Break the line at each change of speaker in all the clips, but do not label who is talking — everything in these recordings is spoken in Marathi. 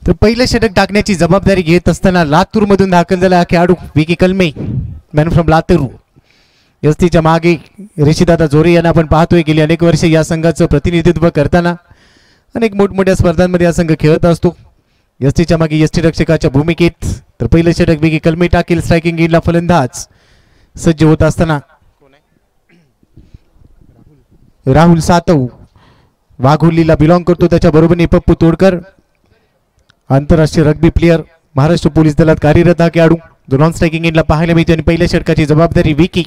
तर पहिलं षटक टाकण्याची जबाबदारी घेत असताना लातूर मधून दाखल झाला खेळाडू विकी कलमे, मॅन फ्रॉम लातूर. यस्तीच्या मागे ऋषीदादा जोरे यांना आपण पाहतोय, गेली अनेक वर्षे या संघाचं प्रतिनिधित्व करताना अनेक मोठमोठ्या स्पर्धांमध्ये हा संघ खेळत असतो. यस्तीच्या मागे यष्टी रक्षकाच्या भूमिकेत. तर पहिलं षटक विकी कलमे टाकेल. स्ट्रायकिंग एंडला फलंदाज सज्ज होत असताना राहुल सातव वाघोलीला बिलॉंग करतो, त्याच्या बरोबरीने पप्पू तोडकर आंतरराष्ट्रीय रग्बी प्लेयर, महाराष्ट्र पोलीस दलात कार्यरत हा खेळाडू जो नॉन स्ट्रायकिंग एंडला पाहायला मिळतो. आणि पहिल्या षटकाची जबाबदारी विकी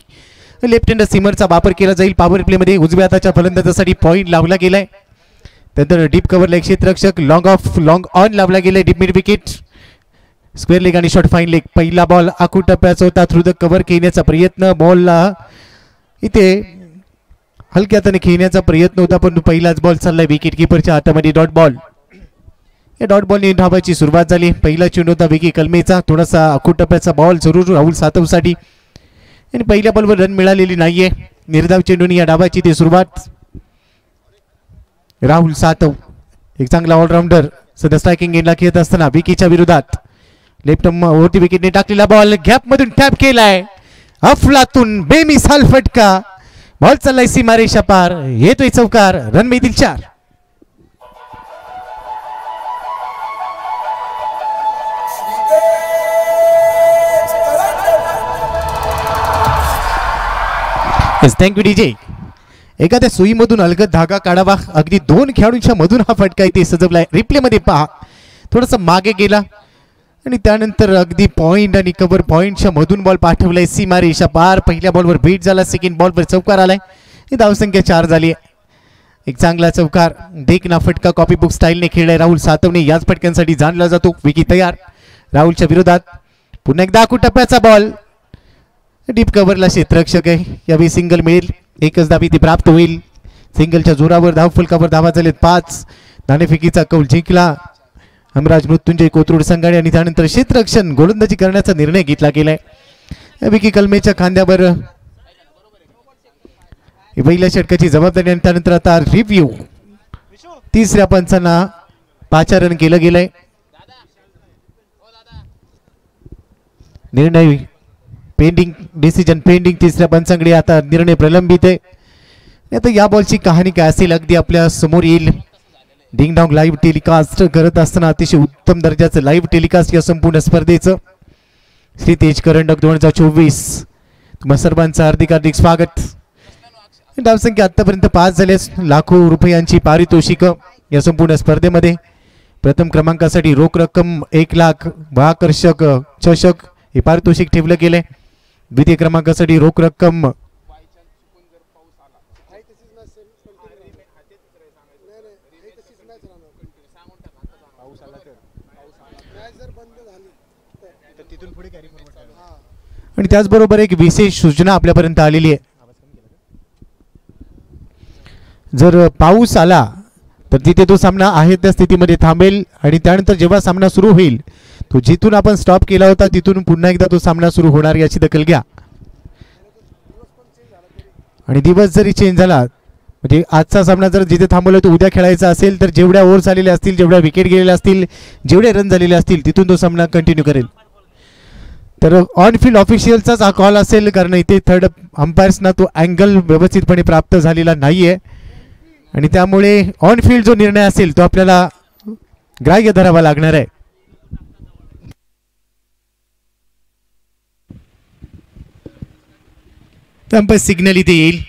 लेफ्ट हँड सीमरचा वापर केला जाईल. पॉवर प्ले मध्ये उजव्या हाताच्या फलंदाजासाठी पॉईंट लावला गेलाय. त्यानंतर डीप कव्हरला एक क्षेत्ररक्षक लॉंग ऑफ लॉंग ऑन लावला गेलाय. Deep mid wicket, square leg आणि शॉर्ट फाईन लेग. पहिला बॉल आखू टप्प्याचा होता. थ्रू द कव्हर खेळण्याचा प्रयत्न, बॉलला इथे हलक्या हाताने खेळण्याचा प्रयत्न होता, पण पहिलाच बॉल चाललाय विकेट किपरच्या हातामध्ये. Dot ball. या डॉट बॉलने धावाची सुरुवात झाली. पहिला चेंडू होता विकी कलमेचा, थोडासा आखू टप्प्याचा बॉल जरूर राहुल सातवसाठी, आणि पहिल्या बॉलवर रन मिळालेली नाहीये. निर्धाव चेंडूने या डावाची ती सुरुवात. राहुल सातव एक चांगला ऑलराऊंडर सध्या स्ट्रायकिंग एंडला खेळत असताना विकीच्या विरोधात लेफ्ट वरती विकेटने टाकलेला बॉल गॅप मधून टॅप केलाय. अफलातून बेमिसाल फटका, बॉल चाललाय सीमारेषा पार, येतोय चौकार. रन मिळतील 4. Thank you DJ. एखाद्या सुईमधून अलगद धागा काढावा, अगदी 2 खेळाडूंच्या मधून हा फटका इथे सजवलाय. रिप्ले मध्ये पहा, थोडासा मागे गेला आणि त्यानंतर अगदी पॉइंट आणि कव्हर पॉइंटच्या मधून बॉल पाठवलाय सीमारेषा पार. पहिल्या बॉलवर बीट झाला, सेकंड बॉलवर चौकार आलाय. ही धावसंख्या 4 झाली. एक चांगला चौकार, देखना फटका कॉपी बुक स्टाईलने खेळलाय राहुल सातवने. याच फटक्यांसाठी जाणला जातो. विकी तयार राहुलच्या विरोधात. पुन्हा एकदा आखू टप्प्याचा बॉल, डीप कव्हरला क्षेत्ररक्षक आहे. यावेळी सिंगल मिळेल, एकच धाव ती प्राप्त होईल. सिंगलच्या जोरावर धाव फलकावर धावा झालेत 5. नाणेफेकीचा कौल जिंकला हमराज मृत्युंजय कोथरूड संघाने, आणि त्यानंतर क्षेत्ररक्षण गोलंदाजी करण्याचा निर्णय घेतला गेलाय. विकी कलमेच्या खांद्यावर पहिल्या षटकाची जबाबदारी, आणि त्यानंतर आता रिव्ह्यू. तिसऱ्या पंचांना पाचारण केलं गेलंय. निर्णय पेंडिंग, डिसिजन पेंडिंग. तिसऱ्या पंचांकडे आता निर्णय प्रलंबित आहे. आता या बॉलची कहाणी काय असेल अगदी आपल्या समोर येईल. डिंग डॉंग लाईव्ह टेलिकास्ट करत असताना अतिशय उत्तम दर्जाचं लाईव्ह टेलिकास्ट या संपूर्ण स्पर्धेचं. श्री तेज करंडक 2024 तुम्हा सर्वांचं हार्दिक हार्दिक स्वागत. धावसंख्या आतापर्यंत 5 झाले. लाखो रुपयांची पारितोषिक या संपूर्ण स्पर्धेमध्ये. प्रथम क्रमांकासाठी रोख रक्कम 1 लाख व आकर्षक चषक हे पारितोषिक ठेवलं गेले. द्वितीय क्रमांकासाठी रोख रक्कम आणि त्याचबरोबर एक विशेष सूचना आपल्यापर्यंत आलेली आहे. जर पाऊस आला तर तिथे तो सामना आहे त्या स्थितीमध्ये थांबेल, आणि त्यानंतर जेव्हा सामना सुरू होईल तो जिथून आपण स्टॉप केला होता तिथून पुन्हा एकदा तो सामना सुरू होणार याची दखल घ्या. आणि दिवस जरी चेंज झाला, म्हणजे आजचा सामना जर जिथे थांबवला तो उद्या खेळायचा असेल तर जेवढ्या ओव्हर झालेल्या असतील, जेवढ्या विकेट गेलेल्या असतील, जेवढे रन झालेले असतील तिथून तो सामना कंटिन्यू करेल. तर ऑन फील्ड ऑफिशियलचाच हा कॉल असेल, कारण इथे थर्ड अंपायर्सना तो अँगल व्यवस्थितपणे प्राप्त झालेला नाहीये, आणि त्यामुळे ऑन फील्ड जो निर्णय असेल तो आपल्याला ग्राह्य धरावा लागणार आहे. अंपायर सिग्नल इथे येईल.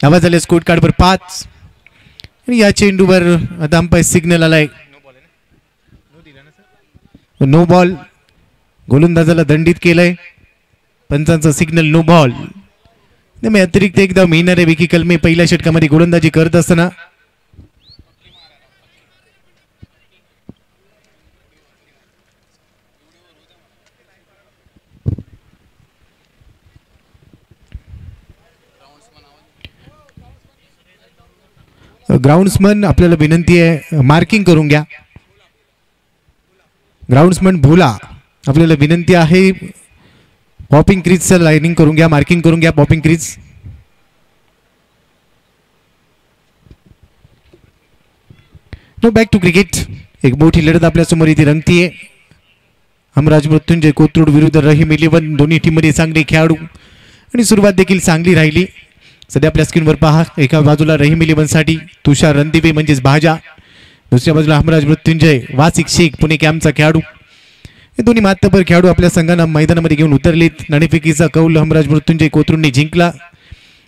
आवाज आले स्कोर कार्डवर 5, आणि या चेंडूवर आता अंपायर सिग्नल आलाय नो बॉल. गोलंदाजाला दंडित केलंय. पंचांचा सिग्नल नो बॉल. अतिरिक्त एकदा मिळणार आहे विकी कलमे पहिल्या षटकामध्ये गोलंदाजी करत असताना. ग्राउंड्समन आपल्याला विनंती आहे मार्किंग करून घ्या. ग्राउंड्समन भोला आपल्याला विनंती आहे पॉपिंग क्रीजचं लाइनिंग करून घ्या, मार्किंग करून घ्या popping crease. No back to cricket. एक मोठी लढत आपल्यासमोर इथे रंगतीये. हमराज मृत्युंजय कोथरूड विरुद्ध रहीम 11. दोन्ही टीममध्ये चांगले खेळाडू आणि सुरुवात देखील चांगली राहिली. सध्या आपल्या स्क्रीनवर पहा. एका बाजूला रहीम 11 साठी तुषार रणदिवे म्हणजेच भाजा, दुसऱ्या बाजूला हमराज मृत्युंजय वासिक शेख पुणे कॅम्पचा खेळाडू. हे दोन्ही मातबर खेळाडू आपल्या संघांना मैदानामध्ये घेऊन उतरलेत. नाणेफेकीचा कौल हमराज मृत्युंजय कोथरूडने जिंकला.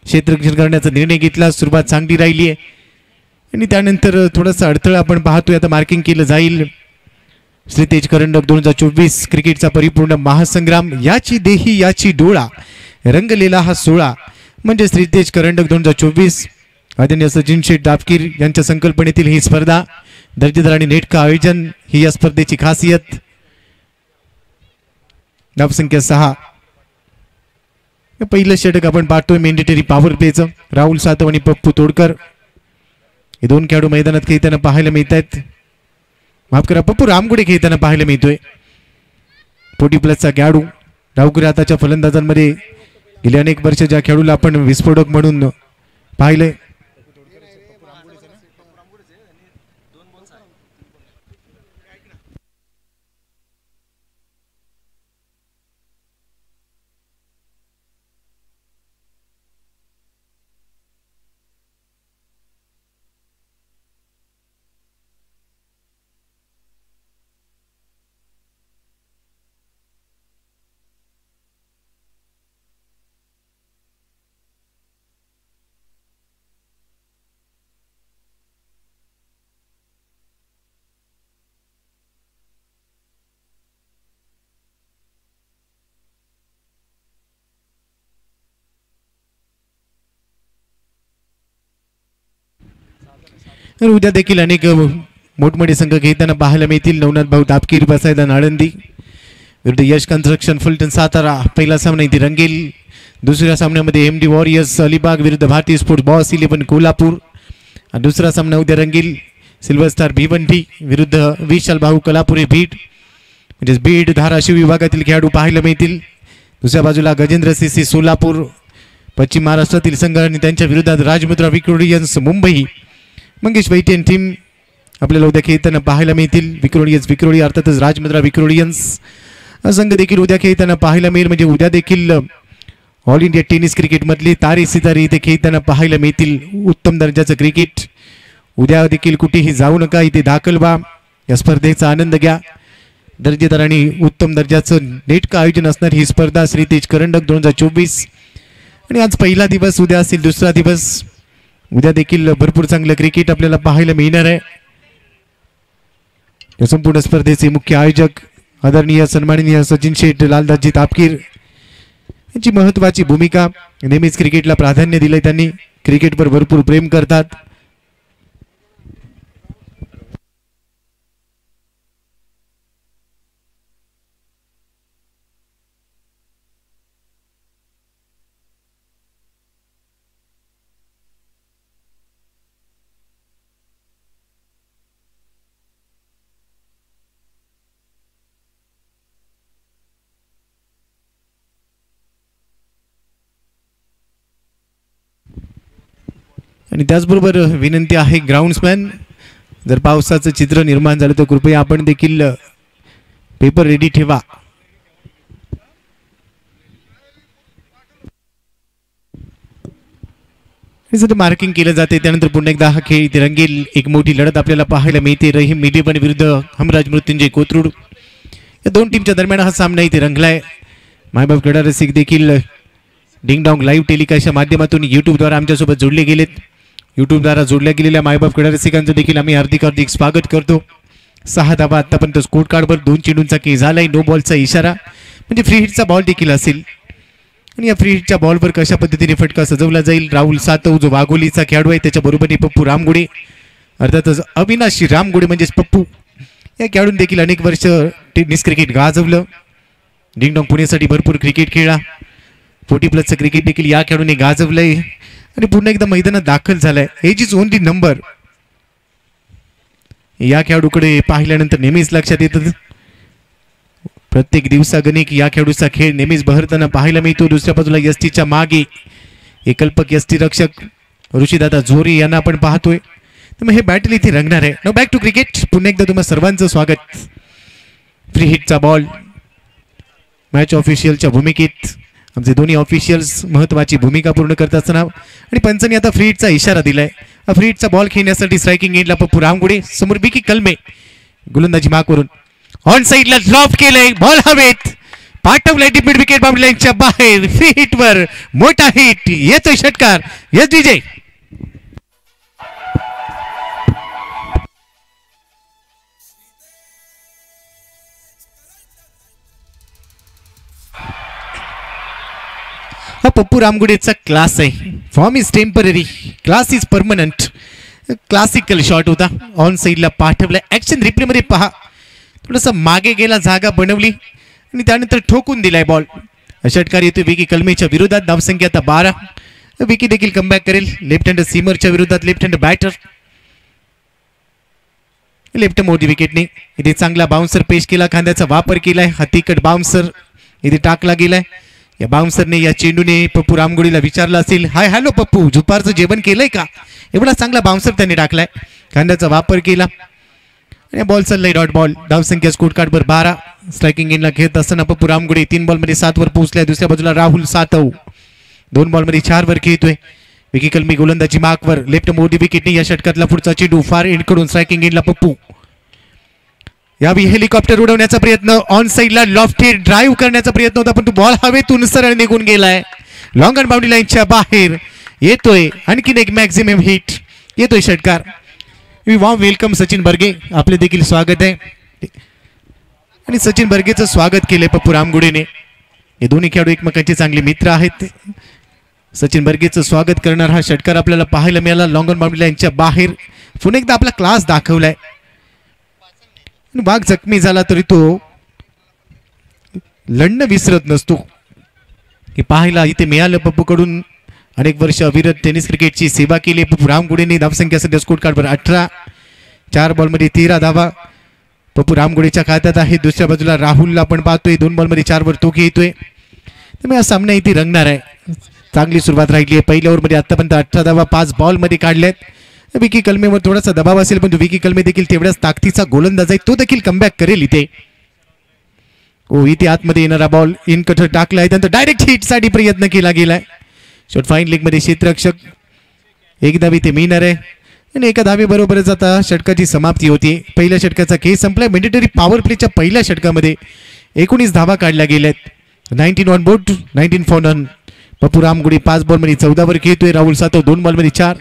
क्षेत्ररक्षण करण्याचा निर्णय घेतला. सुरुवात चांगली राहिली आहे आणि त्यानंतर थोडासा अडथळा आपण पाहतोय. आता मार्किंग केलं जाईल. श्रीतेज करंडक 2024 क्रिकेटचा परिपूर्ण महासंग्राम, याची देही याची डोळा रंगलेला हा सोहळा म्हणजे श्रीतेज करंडक 2024. आदरणीय सचिन शेठ डाबकीर यांच्या संकल्पनेतील ही स्पर्धा, दर्जेदार आणि नेटका आयोजन ही या स्पर्धेची खासियत. धावसंख्या 6. पहिलं षटक आपण पाहतोय मॅन्डेटरी पॉवर प्लेचं. राहुल सातव आणि पप्पू तोडकर हे दोन खेळाडू मैदानात खेळताना पाहायला मिळत आहेत. माफ करा, पप्पू रामगुडे खेळताना पाहायला मिळतोय. 40+ खेळाडू. डावकरी आताच्या फलंदाजांमध्ये गेली अनेक वर्ष ज्या खेळाडूला आपण विस्फोटक म्हणून पाहिलंय. उद्या देखील अनेक मोठमोठे संघ खेळताना पाहायला मिळतील. नवनाथ भाऊ दाबकीर बसायदा आळंदी विरुद्ध यश कन्स्ट्रक्शन फलटण सातारा. पहिला सामना इथे रंगेल. दुसऱ्या सामन्यामध्ये MD वॉरियर्स अलिबाग विरुद्ध भारतीय स्पोर्ट्स बॉस 11 कोल्हापूर. दुसरा सामना उद्या रंगेल. सिल्वर स्टार भिवंडी विरुद्ध विशाल भाऊ कलापुरे बीड, म्हणजेच बीड धाराशिव विभागातील खेळाडू पाहायला मिळतील. दुसऱ्या बाजूला गजेंद्र CC सोलापूर पश्चिम महाराष्ट्रातील संघ आणि त्यांच्या विरोधात राजमुद्रा विक्टोरियन्स मुंबई. मंगेश वैटेन टीम आपल्याला उद्या खेळताना पाहायला मिळतील. विक्रोळी अर्थातच राजमुद्रा विक्टोरियन्स संघ देखील उद्या खेळताना पाहायला मिळेल. म्हणजे उद्या देखील ऑल इंडिया टेनिस क्रिकेटमधली तारे सितारे इथे खेळताना पाहायला मिळतील. उत्तम दर्जाचं क्रिकेट. उद्या देखील कुठेही जाऊ नका, इथे दाखल व्हा, या स्पर्धेचा आनंद घ्या. दर्जेदार आणि उत्तम दर्जाचं नेटकं आयोजन असणार ही स्पर्धा श्रीतेज करंडक 2024. आणि आज पहिला दिवस, उद्या असेल दुसरा दिवस. उद्या देखील भरपूर चांगलं क्रिकेट आपल्याला पाहायला मिळणार आहे. या संपूर्ण स्पर्धेचे मुख्य आयोजक आदरणीय सन्माननीय सचिन शेठ लालदासजी तापकीर यांची महत्वाची भूमिका. नेहमीच क्रिकेटला प्राधान्य दिलंय त्यांनी. क्रिकेटवर भरपूर प्रेम करतात. आणि त्याचबरोबर विनंती आहे ग्राउंड्समॅन, जर पावसाचं चित्र निर्माण झालं तर कृपया आपण देखील पेपर रेडी ठेवा. मार्किंग केलं जाते. त्यानंतर पुन्हा एकदा हा खेळ इथे रंगेल. एक मोठी लढत आपल्याला पाहायला मिळते. रहीम 11 विरुद्ध हमराज मृत्युंजय कोथरूड या दोन टीमच्या दरम्यान हा सामना इथे रंगलाय. मायबाप क्रीडा रसिक देखील डिंग डॉंग लाईव्ह टेलिकास्टच्या माध्यमातून यूट्यूबद्वारे आमच्यासोबत जोडले गेलेत. यूट्यूबद्वारा जोडल्या गेलेल्या मायबाप क्रीडा रसिकांचं देखील आम्ही हार्दिक स्वागत करतो. 6 धावा आतापर्यंत स्कोर कार्डवर. 2 चेंडूंचा खेळ झालाय. नो बॉलचा इशारा, म्हणजे फ्री हिटचा बॉल देखील असेल. आणि या फ्री हिटच्या बॉलवर कशा पद्धतीने फटका सजवला जाईल. राहुल सातव जो वाघोलीचा खेळाडू आहे, त्याच्या बरोबरने पप्पू रामगुडे, अर्थातच अविनाशी रामगुडे म्हणजेच पप्पू, या खेळाडून देखील अनेक वर्ष टेनिस क्रिकेट गाजवलं. डिंगडॉंग पुणेसाठी भरपूर क्रिकेट खेळला. 40+ क्रिकेट देखील या खेळाडूने गाजवलंय आणि पुन्हा एकदा मैदानात दाखल झालाय. Age is only number. या खेळाडूकडे पाहिल्यानंतर नेहमीच लक्षात येतं. प्रत्येक दिवसागणिक या खेळाडूचा खेळ नेहमीच बहरताना पाहायला मिळतो. दुसऱ्या बाजूला यष्टीच्या मागे एक कल्पक यष्टी रक्षक ऋषीदादा जोरी यांना आपण पाहतोय. मग हे बॅटल इथे रंगणार आहे. No back to cricket. पुन्हा एकदा तुम्हा सर्वांचं स्वागत. फ्री हिटचा बॉल. मॅच ऑफिशियलच्या भूमिकेत आमचे दोन्ही ऑफिशियल्स महत्वाची भूमिका पूर्ण करत असताना आणि पंचांनी आता फ्री हिटचा इशारा दिलाय. फ्री हिटचा बॉल खेळण्यासाठी स्ट्रायकिंग एंडला पप्पू रामगुडे, समोर विकी कलमे गोलंदाजी मार्कवरून ऑन साइडला ड्रॉप केलंय. बॉल हवेत पाठवलाय डीप मिड विकेट बाउंड्री लाईनच्या बाहेर. फ्री हिटवर मोठा हिट येतोय षटकार. यस विजय. हा पप्पू रामगुडेचा क्लास आहे. Form is temporary, class is permanent. Classical shot होता. ऑन साइडला पाठवलाय. ऍक्शन रिप्ले मध्ये पहा, थोडंसं मागे गेला, जागा बनवली आणि त्यानंतर ठोकून दिलाय बॉल. षटकार येतोय विकी कलमेच्या विरोधात. धावसंख्या आता 12. विकी देखील कमबॅक करेल. लेफ्ट हँड सीमरच्या विरोधात लेफ्ट हँड बॅटर. लेफ्ट मोठी विकेटने इथे चांगला बाउन्सर पेश केला, खांद्याचा वापर केलाय. हातीकट बाउन्सर इथे टाकला गेलाय. या बाउन्सरने या चेंडूने पप्पू रामगुडीला विचारलं असेल, हाय हॅलो पप्पू, दुपारचं जेवण केलंय का? एवढा चांगला बाउन्सर त्यांनी टाकलाय, खांद्याचा वापर केला आणि बॉल चाललाय डॉट बॉल. धावसंख्या स्कोर कार्डवर 12. स्ट्रायकिंग एंडला खेळत असताना पप्पू रामगुडे 3 बॉलमध्ये 7 वर पोहोचलाय. दुसऱ्या बाजूला राहुल सातव 2 बॉलमध्ये 4 वर खेळतोय. विकी कलमी गोलंदाजी मार्कवर. लेफ्ट मोठी विकेटने या षटकातला पुढचा चेंडू फार एंड कडून स्ट्रायकिंग एंडला पप्पू. यावेळी हेलिकॉप्टर उडवण्याचा प्रयत्न, ऑन साइडला लॉफ्टेड ड्राईव्ह करण्याचा प्रयत्न होता, पण तो बॉल हवेतून सरळ निघून गेलाय. लॉंग अँड बाउंड्री लाईनच्या बाहेर येतोय. आणखीन एक मॅक्झिमम हिट येतोय षटकार. वॉर्म वेलकम सचिन बर्गे, आपले देखील स्वागत आहे. आणि सचिन बर्गेचं स्वागत केलंय पप्पू रामगुडेने. हे दोन्ही खेळाडू एकमेकांचे चांगले मित्र आहेत. सचिन बर्गेचं स्वागत करणार हा षटकार आपल्याला पाहायला मिळाला. लॉंग अँड बाउंड्री लाईनच्या बाहेर पुन्हा एकदा आपला क्लास दाखवलाय. वाघ जखमी झाला तरी तो लढणं विसरत नसतो. हे पाहायला इथे मिळालं. पप्पूकडून अनेक वर्ष अविरत टेनिस क्रिकेटची सेवा केली पप्पू रामगुडेने. धावसंख्या सध्या स्कोर कार्डवर 18. 4 बॉलमध्ये 13 धावा पप्पू रामगुडेच्या खात्यात आहे. दुसऱ्या बाजूला राहुलला आपण पाहतोय 2 बॉलमध्ये 4 वर तो खेळतोय. त्यामुळे हा सामना इथे रंगणार आहे. चांगली सुरुवात राहिली आहे. पहिल्या ओव्हरमध्ये आतापर्यंत 18 धावा 5 बॉलमध्ये काढल्यात. विकी कलमेवर थोडासा दबाव असेल, पण विकी कलमे देखील तेवढ्याच ताकदीचा गोलंदाज आहे. तो देखील कमबॅक करेल इथे. इथे आतमध्ये येणारा बॉल इन कटर टाकलाय, त्यानंतर डायरेक्ट हिट साठी प्रयत्न केला गेलाय. शॉट फाईन लेग मध्ये क्षेत्ररक्षक. एक धाव इथे मिळणार आहे आणि एका धावेबरोबरच आता षटकाची समाप्ती होती. पहिल्या षटकाचा खेळ संपलाय. मॅन्डेटरी पॉवर प्लेच्या पहिल्या षटकामध्ये 19 धावा काढल्या गेल्यात. 19 on board, 19 for none. Pappu Ramgude 5 बॉलमध्ये 14 वर खेळतोय. राहुल सातव 2 बॉलमध्ये 4.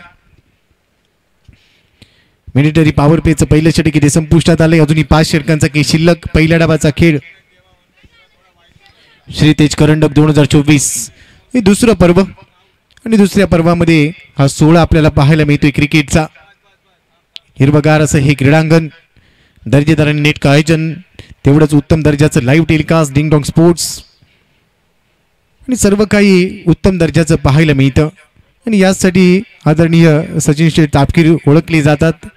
मॅन्डेटरी पॉवर प्लेचं पहिलं षटक इथे संपुष्टात आलंय. अजूनही 5 षटकांचा खेळ शिल्लक. पहिल्या डावाचा खेळ श्री तेज करंडक 2024 हे दुसरं पर्व आणि दुसऱ्या पर्वामध्ये हा 16 आपल्याला पाहायला मिळतोय क्रिकेटचा. हिरवगार असं हे क्रीडांगण, दर्जेदार आणि नेटकं आयोजन, तेवढंच उत्तम दर्जाचं live telecast, ding dong sports आणि सर्व काही उत्तम दर्जाचं पाहायला मिळतं. आणि यासाठी आदरणीय सचिन शेठ तापकीर ओळखले जातात.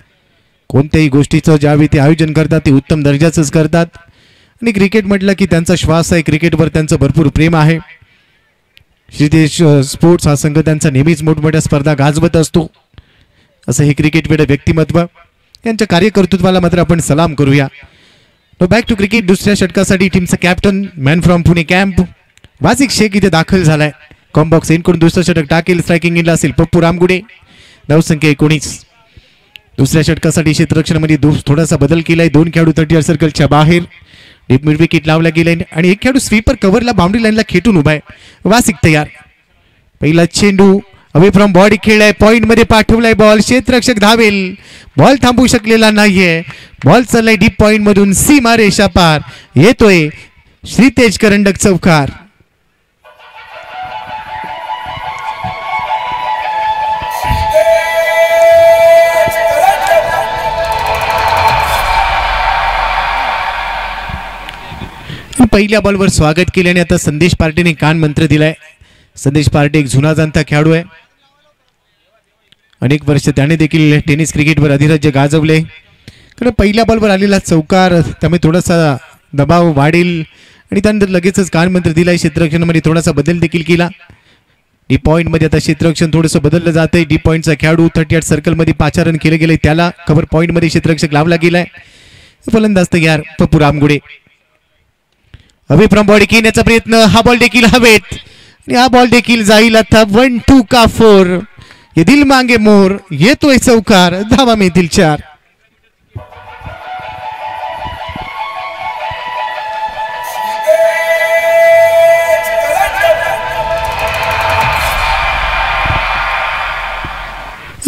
कोणत्याही गोष्टीचं ज्यावेळी ते आयोजन करतात ते उत्तम दर्जाचंच करतात. आणि क्रिकेट म्हटलं की त्यांचा श्वास आहे. क्रिकेटवर त्यांचं भरपूर प्रेम आहे. श्रीदेश स्पोर्ट्स हा संघ त्यांचा नेहमीच मोठमोठ्या स्पर्धा गाजवत असतो. असं हे क्रिकेटवेड व्यक्तिमत्व. त्यांच्या कार्यकर्तृत्वाला मात्र आपण सलाम करूया. Back to cricket. दुसऱ्या षटकासाठी टीमचा captain man from Pune camp Wasik Shaikh इथे दाखल झालाय. कॉम्बॉक्स इन करून दुसरं षटक टाकेल. स्ट्रायकिंग इनला असेल पप्पू रामगुडे. धावसंख्या 19. दुसऱ्या षटकासाठी क्षेत्ररक्षणामध्ये थोडासा बदल केलाय. 2 खेळाडू 30 सर्कलच्या बाहेर. डीप मिड विकेट लावला गेलाय आणि एक खेळाडू स्वीपर कव्हरला बाउंड्री लाईनला खेटून उभा आहे. वासिक तयार. पहिला चेंडू अवे फ्रॉम बॉडी खेळलाय. पॉइंट मध्ये पाठवलाय बॉल. क्षेत्ररक्षक धावेल. बॉल थांबू शकलेला नाहीये. बॉल चाललाय डीप पॉइंट मधून सीमा रेषा पार. येतोय श्रीतेज करंडक चौकार. पहिल्या बॉलवर स्वागत केल्याने आता संदेश पार्टीने कान मंत्र दिलाय. संदेश पार्टी एक जुना जाणता खेळाडू आहे. अनेक वर्ष त्याने देखील टेनिस क्रिकेटवर अधिराज्य गाजवले. कारण पहिल्या बॉलवर आलेला चौकार त्यामुळे थोडासा दबाव वाढेल आणि त्यानंतर लगेचच कान मंत्र दिलाय. क्षेत्ररक्षणामध्ये थोडासा बदल देखील केला. डी पॉइंट मध्ये आता क्षेत्ररक्षण थोडंसं बदललं जातंय. डी पॉइंटचा खेळाडू 38 सर्कल मध्ये पाचारण केलं गेलंय, त्याला कव्हर पॉइंट मध्ये क्षेत्ररक्षक लावला गेलाय. फलंदाज तयार Pappu Ramgude. Away from body घेण्याचा प्रयत्न, हा बॉल देखील हवेत आणि हा बॉल देखील जाईल. आता 1-2 का 4, ये दिल मांगे मोर, येतोय चौकार, धावा मिळतील 4.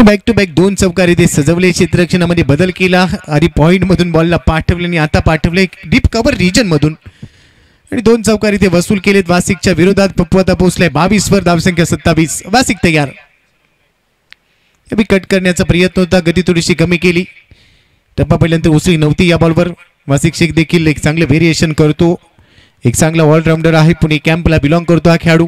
बॅक टू बॅक 2 चौकार इथे सजवले. क्षेत्ररक्षणामध्ये बदल केला आणि पॉइंट मधून बॉलला पाठवले आणि आता पाठवले डीप कव्हर रिजन मधून आणि 2 चौकार इथे वसूल केलेत. वासिकच्या विरोधात पप्पू आता पोहोचलाय 22 वर, धावसंख्या 27. वासिक तयार. कट करण्याचा प्रयत्न होता, गती थोडीशी कमी केली. टप्पा पहिल्यांदा उसळी नव्हती या बॉलवर. वासिक शेख देखील एक चांगले व्हेरिएशन करतो, एक चांगला ऑलराऊंडर आहे. पुणे कॅम्पला बिलॉंग करतो हा खेळाडू.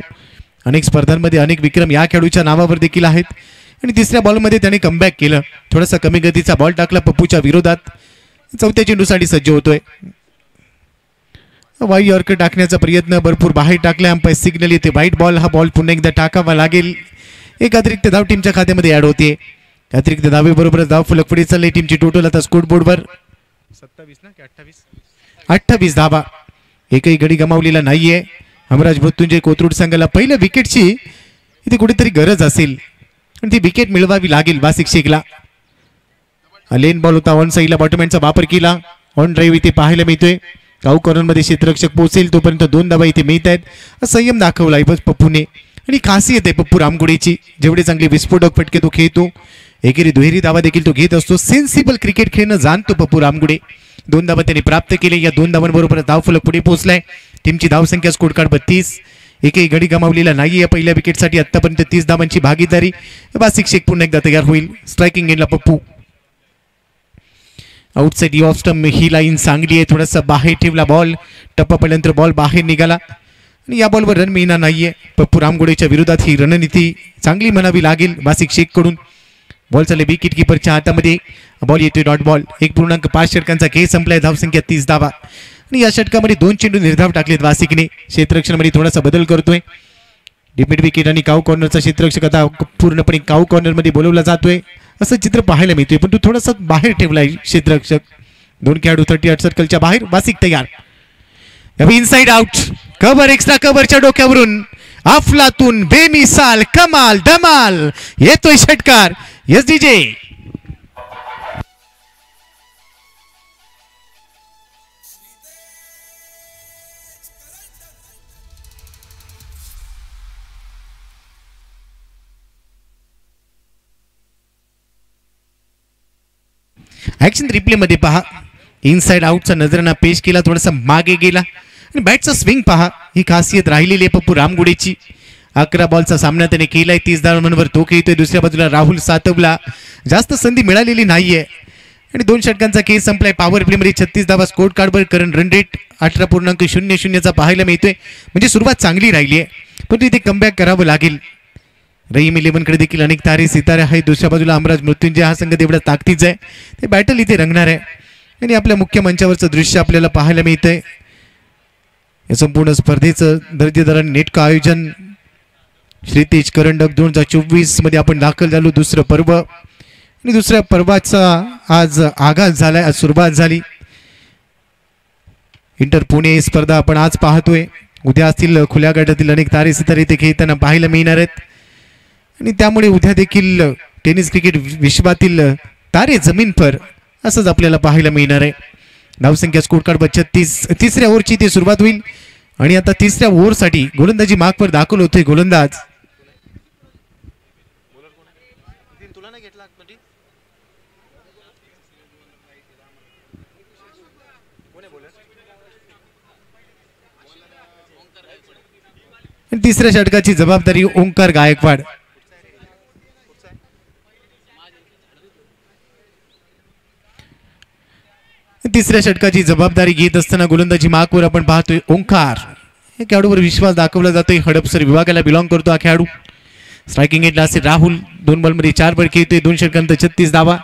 अनेक स्पर्धांमध्ये अनेक विक्रम या खेळाडूच्या नावावर देखील आहेत. आणि तिसऱ्या बॉलमध्ये त्याने कमबॅक केलं, थोडासा कमी गतीचा बॉल टाकला पप्पूच्या विरोधात. चौथ्या चेंडूसाठी सज्ज होतोय. वाईट यॉर्कर टाकण्याचा प्रयत्न, भरपूर बाहेर टाकला. अंपायर सिग्नल येते वाईट बॉल. हा बॉल पुन्हा एकदा टाकावा लागेल. एक अतिरिक्त धाव टीमच्या खात्यामध्ये ऍड होते. अतिरिक्त धावेबरोबर धाव फलक पुढे चालले. टीमची टोटल आता स्कोर बोर्डवर 27 ना की 28 धावा. एकही गडी गमावलेला नाहीये. हमराज मृत्युंजय कोथरूड संघाला पहिल्या विकेटची इथे कुठेतरी गरज असेल आणि ती विकेट मिळवावी लागेल वासिक शेखला. लेन बॉल होता, ऑन साईडला बॉटमॅनचा वापर केला. ऑन ड्राईव्ह इथे पाहायला मिळतोय. काऊ कॉर्नर मध्ये क्षेत्ररक्षक पोहोचेल तोपर्यंत 2 धावा इथे मिळत आहेत. संयम दाखवलाय पप्पूने आणि खासियत आहे पप्पू रामगुडेची. जेवढे चांगले विस्फोटक फटके तो खेळतो, एकेरी दुहेरी धावा देखील तो घेत असतो. सेन्सिबल क्रिकेट खेळणं जाणतो पप्पू रामगुडे. 2 धावा त्यांनी प्राप्त केले. या 2 धावांबरोबर धावफलक पुढे पोहोचलाय. टीमची धावसंख्या स्कोर कार्ड 32. एकही गडी गमावलेला नाही या पहिल्या विकेटसाठी. आतापर्यंत 30 धावांची भागीदारी. वासिक शेख पुन्हा एकदा तयार होईल. स्ट्रायकिंग एंडला पप्पू. आउटसाइड ऑफ स्टंप ही लाईन चांगली आहे. थोडासा बाहेर ठेवला बॉल, टप्पा पडल्यानंतर बॉल बाहेर निघाला आणि या बॉलवर रन मिळणार नाहीये. पप्पू रामगुडेच्या विरोधात ही रणनीती चांगली म्हणावी लागेल वासिक शेख कडून. बॉल चालले विकेट किपरच्या हातामध्ये. बॉल येतोय डॉट बॉल. 1.5 षटकांचा खेळ संपलाय. धावसंख्या 30 धावा आणि या षटकामध्ये 2 चेंडू निर्धाव टाकलेत वासिकने. क्षेत्ररक्षणामध्ये थोडासा बदल करतोय. डिमिट विकेट आणि काऊ कॉर्नरचा क्षेत्ररक्षक आता पूर्णपणे काऊ कॉर्नर मध्ये बोलवला जातोय असं चित्र पाहायला मिळतोय, पण तो थोडासा बाहेर ठेवलाय क्षेत्ररक्षक. 2 खेळाडू 38 सर्कलच्या बाहेर. वासिक तयार. Inside out. कव्हर, एक्स्ट्रा कव्हरच्या डोक्यावरून अफलातून बेमिसाल कमाल धमाल येतोय षटकार. Yes DJ. ऍक्शन रिप्ले मध्ये पहा. इनसाइड आउटचा नजराना पेश केला, थोडासा मागे गेला आणि बॅटचा स्विंग पहा. ही खासियत राहिलेली आहे पप्पू रामगुडेची. 11 बॉलचा सामना त्याने केलाय. 30 धावांवर तो खेळतोय. दुसऱ्या बाजूला राहुल सातवला जास्त संधी मिळालेली नाहीये आणि 2 षटकांचा खेळ संपलाय. पॉवर प्ले मध्ये 36 धावा स्कोर कार्डवर. करंट रन रेट 18.00 पाहायला मिळतोय. म्हणजे सुरुवात चांगली राहिली आहे, पण इथे कमबॅक करावं लागेल. रहीम 11 कडे देखील अनेक तारे सितारे आहेत. दुसऱ्या बाजूला हमराज मृत्युंजय हा संघ तेवढा ताकदीचा आहे. ते बॅटल इथे रंगणार आहे आणि आपल्या मुख्य मंचावरचं दृश्य आपल्याला पाहायला मिळतंय. या संपूर्ण स्पर्धेचं दर्जेदार नेटकं आयोजन श्रीतेज करंडक 2024 मध्ये आपण दाखल झालो. दुसरं पर्व आणि दुसऱ्या पर्वाचा आज आगाज झालाय, आज सुरुवात झाली. इंटर पुणे स्पर्धा आपण आज पाहतोय. उद्या असतील खुल्या गटातील अनेक तारे सितारे इथे खेळताना पाहायला मिळणार आहेत आणि त्यामुळे उद्या देखील टेनिस क्रिकेट विश्वातील तारे जमीन पर असंच आपल्याला पाहायला मिळणार आहे. धावसंख्या स्कोर कार्ड 36. तिसऱ्या ओव्हरची ती सुरुवात होईल आणि आता तिसऱ्या ओव्हरसाठी गोलंदाजी मार्कवर दाखल होतोय गोलंदाज. तिसऱ्या षटकाची जबाबदारी ओंकार गायकवाड. तिसऱ्या षटकाची जबाबदारी घेत असताना गोलंदाजी मार्कवर आपण पाहतोय ओंकार. या खेळाडूवर विश्वास दाखवला जातोय. हडपसर विभागाला बिलॉंग करतो हा खेळाडू. स्ट्रायकिंग एंडला असेल राहुल. 2 बॉलमध्ये 4 बळ खेळतोय. 2 षटकांत 36 धावा.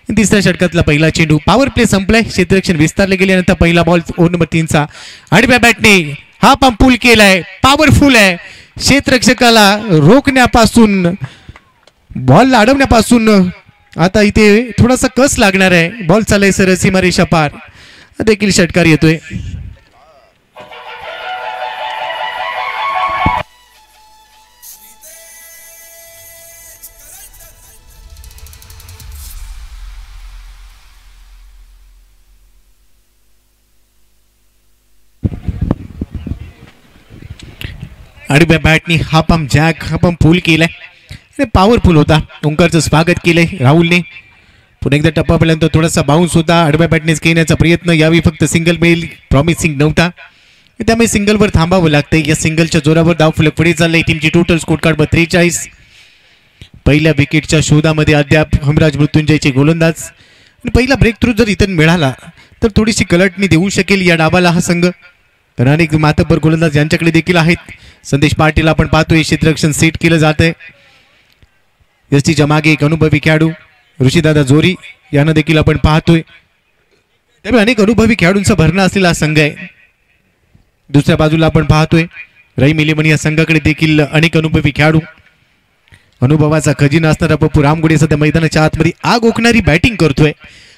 तिसऱ्या षटकातला पहिला चेंडू. पॉवर प्ले संपलाय. क्षेत्ररक्षण विस्तारले गेल्यानंतर पहिला बॉल ओव्हर नंबर 3चा आडव्या बॅटने हा पंप पूल केलाय. पॉवरफुल आहे. क्षेत्ररक्षकाला रोखण्यापासून बॉल अडवण्यापासून आता इथे थोडासा कस लागणार आहे. बॉल चाललाय सर सीमारेषा पार, देखील षटकार येतोय. आडव्या बॅटनी हा पंप जॅक हा पंप फुल केलाय आणि पॉवरफुल होता. ओंकारचं स्वागत केलंय राहुलने. पुन्हा एकदा टप्पापर्यंत थोडासा बाउन्स होता. आडव्या बॅटनेच घेण्याचा प्रयत्न, यावेळी फक्त सिंगल मेल प्रॉमिसिंग नव्हता, त्यामुळे सिंगलवर थांबावं लागतंय. या सिंगलच्या जोरावर धाव फलक पुढे चाललंय. टीमची टोटल स्कोर कार्ड 43. पहिल्या विकेटच्या शोधामध्ये अद्याप हमराज मृत्युंजयचे गोलंदाज. आणि पहिला ब्रेक थ्रू जर इथं मिळाला तर थोडीशी कलटणी देऊ शकेल या डावाला हा संघ. तर अनेक मातब्बर गोलंदाज यांच्याकडे देखील आहेत. संदेश पाटील आपण पाहतोय क्षेत्ररक्षण सेट केलं जात आहे. यष्टीच्या मागे एक अनुभवी खेळाडू ऋषीदादा जोरी यांना देखील आपण पाहतोय. त्यामुळे अनेक अनुभवी खेळाडूंचा भरणा असलेला हा संघ आहे. दुसऱ्या बाजूला आपण पाहतोय रहीम इलेव्हन या संघाकडे देखील अनेक अनुभवी खेळाडू. अनुभवाचा खजिना असणारा पप्पू रामगुडे सध्या मैदानाच्या आतमध्ये आग ओकणारी बॅटिंग करतोय.